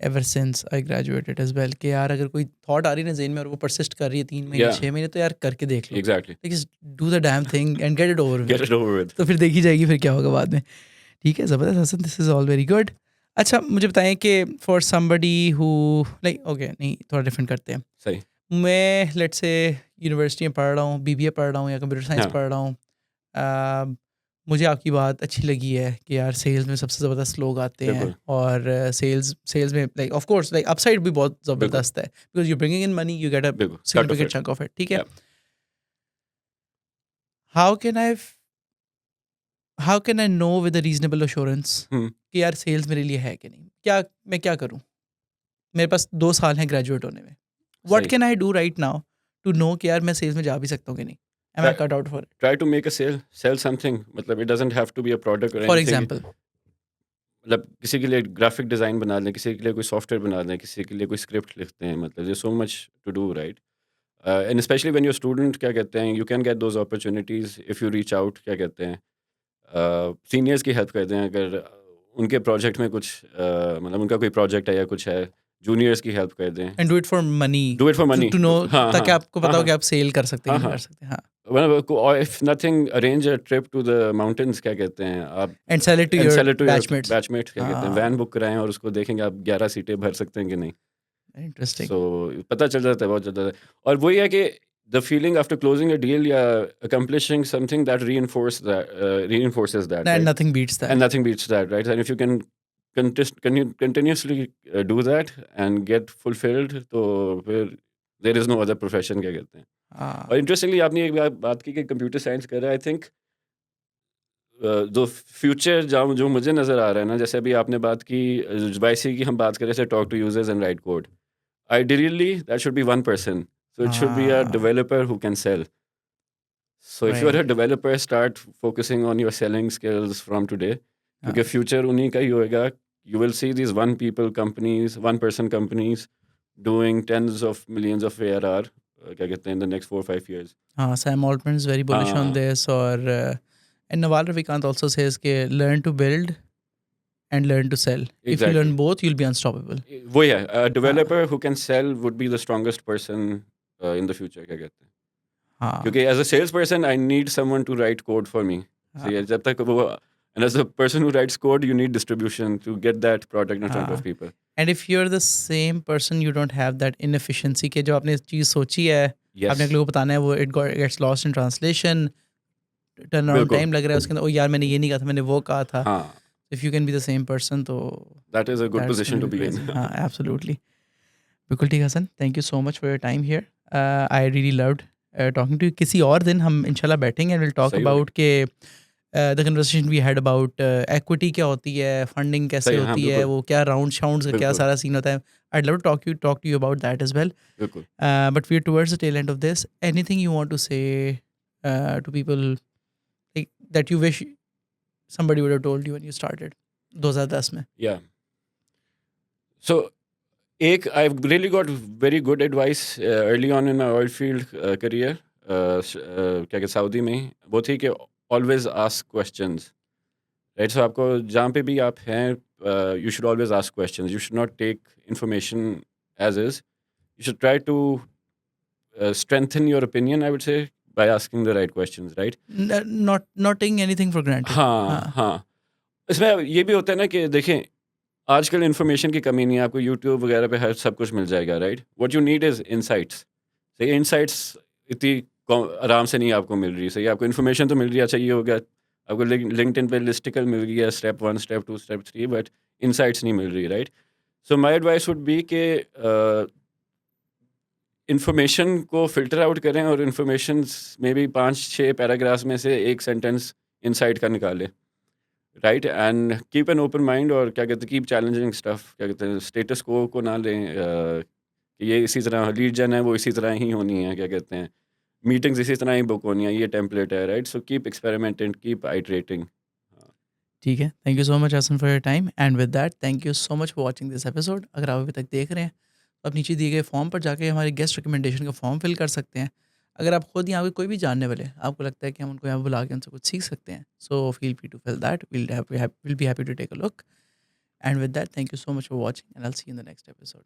ever since I graduated as well, कि यार अगर कोई थॉट आ रही है ना ज़हन में और वो परसिस्ट कर रही है 3 महीने, Yeah. 6 महीने, तो यार करके देख लो. Exactly, do the damn thing and get it over get with. It over with. तो फिर देखी जाएगी फिर क्या होगा बाद में. ठीक है, ज़बरदस्त Hasan, this is all very good. अच्छा, मुझे बताएं कि for somebody who, like, okay, नहीं, थोड़ा डिफरेंट करते हैं. सही. मैं लेट्स से यूनिवर्सिटी में पढ़ रहा हूँ, बीबीए पढ़ रहा हूँ या कंप्यूटर साइंस हाँ. पढ़ रहा हूँ. मुझे आपकी बात अच्छी लगी है कि यार सेल्स में सबसे ज़बरदस्त लोग आते हैं, बिल्कुल. और सेल्स में like of course like upside भी बहुत ज़बरदस्त है, because you bringing in money, you get a बिल्कुल, cut off significant it. Chunk of it. ठीक है. Yeah. How can I know with a reasonable assurance hmm. कि यार सेल्स मेरे लिए है कि नहीं? मैं क्या करूँ? मेरे पास 2 साल हैं ग्रेजुएट होने में. व्हाट सही. Can I do right now to know कि यार मैं सेल्स में जा भी सकता हूँ कि नहीं? Am I cut out for it? Try to make a sell something. मतलब it doesn't have to be a product or for anything. Example. मतलब किसी के लिए ग्राफिक डिज़ाइन बना लें, किसी के लिए कोई सॉफ्टवेयर बना लें, किसी के लिए कोई स्क्रिप्ट लिखते हैं. मतलब there's so much to do, right? And specially when you're student क्या कहते हैं, you can get those opportunities if you reach out, क्या कहते हैं, सीनियर्स की हेल्प करते हैं अगर उनके प्रोजेक्ट में कुछ मतलब उनका कोई प्रोजेक्ट है या कुछ है, जूनियर्स की हेल्प कर दें, and do it for money, do it for money. To know, हाँ ताकि हाँ आपको हाँ पता हो हाँ कि आप सेल कर सकते हैं हाँ कि नहीं हाँ कर सकते। हाँ, मतलब if nothing arrange a trip to the mountains, क्या कहते हैं आप, and sell it to and your sell it to your batchmates. Batchmate, क्या कहते हैं, वैन हाँ, बुक कराएं और उसको देखेंगे आप 11 सीटें भर सकते हैं कि नहीं। इंटरेस्टिंग। सो पता चल जाता है, बहुत चलता है। और वही है कि the feeling after closing a deal या accomplishing something that reinforces that, and right? Nothing beats And that. nothing beats that, right? And if you can continuously do that and get fulfilled, तो फिर there is no other profession, क्या कहते हैं। हाँ, और interestingly आपने एक बात की कि कंप्यूटर साइंस कर रहा है, आई थिंक जो फ्यूचर जो मुझे नज़र आ रहा है ना, जैसे अभी आपने बात की वाईसी की, हम बात कर रहे थे, talk to users and write code, ideally that should be one person, so it should be a हाँ, developer who can sell. So if you're a right, developer, start focusing on your selling skills from today, हाँ। क्योंकि future उन्हीं का ही होएगा। You will see these one people companies, one person companies doing tens of millions of ARR, क्या कहते हैं, in the next 4 or 5 years. हाँ, Sam Altman is very bullish on हाँ, this, और and Naval Ravikant also says कि learn to build and learn to sell. If you learn exactly. both, you'll be unstoppable. वही है, a हाँ, developer who can sell would be the strongest person in the future, क्या कहते हैं, हाँ, क्योंकि as a salesperson I need someone to write code for me. सही है, हाँ, जब तक वो, and as a person who writes code you need distribution to get that product in front of हाँ। People. And if you are the same person, you don't have that inefficiency के जो आपने चीज़ सोची है, यस, आपने अगले को बताना है, वो gets lost in translation, turn around बिल्कुल, टाइम लग रहा है उसके अंदर, ओ यार मैंने ये नहीं कहा था, मैंने वो कहा था। हाँ, if you can be the same person, तो that is a good that's position gonna to be be in. Crazy. हाँ, एब्सोल्युटली। बिल्कुल ठीक है Hasan, thank you so much for your time here. I really loved talking to you. किसी और दिन हम इंशाल्लाह बैठेंगे एंड विल टॉक सही हो गया, अबाउट के the conversation we had about equity क्या होती है, फंडिंग कैसे सही है, हाँ होती है, बिल्कुल, वो क्या शाउंड्स का क्या बिल्कुल, सारा सीन होता है। I love talk to you about that as well. बिल्कुल। But we are towards the tail end of this. Anything you want to say to people that you wish somebody would have told you when you started 2010 में? या so एक, I really got very good advice early on in my oil field career, क्या कहते सऊदी में ही, वो थी कि always ask questions, right? So आपको जहाँ पे भी आप हैं, you should always ask questions, you should not take information as is, you should try to strengthen your opinion, I would say, by asking the right questions, right? Not taking anything for granted. हाँ हाँ, हाँ, इसमें ये भी होता है ना कि देखें, आजकल इन्फॉर्मेशन की कमी नहीं है, आपको यूट्यूब वगैरह पे हर सब कुछ मिल जाएगा, right? What you need is insights. सही, इनसाइट्स इतनी आराम से नहीं आपको मिल रही। सही, आपको इन्फॉर्मेशन तो मिल रही है, अच्छा ये हो गया, आपको लिंक्डइन पे लिस्टिकल मिल गई है, step 1 step 2 step 3, but insights नहीं मिल रही, right? So my advice would be के इन्फॉर्मेशन को फ़िल्टर आउट करें और इन्फॉर्मेशन में भी 5-6 पैराग्राफ्स में से एक सेंटेंस इनसाइट का निकालें, right? And keep an open mind, और क्या कहते हैं, कीप चैलेंजिंग स्टफ, क्या कहते हैं, स्टेटस को ना लें, कि ये इसी तरह लीड जन है, वो इसी तरह ही होनी है, क्या कहते हैं, मीटिंग्स इसी तरह ही बुक होनी है, ये टेम्पलेट है, right? So keep experimenting, keep iterating. ठीक है। Thank you so much Hasan for your time, and with that thank you so much for watching this episode. अगर आप अभी तक देख रहे हैं तो आप नीचे दिए गए फॉर्म पर जाके हमारे गेस्ट रिकमेंडेशन का फॉर्म फिल कर सकते हैं। अगर आप खुद यहाँ पे कोई भी जानने वाले आपको लगता है कि हम उनको यहाँ बुला के उनसे कुछ सीख सकते हैं, so feel free to fill that, will be happy to take a look. And with that thank you so much for watching, and I will see you in the next episode.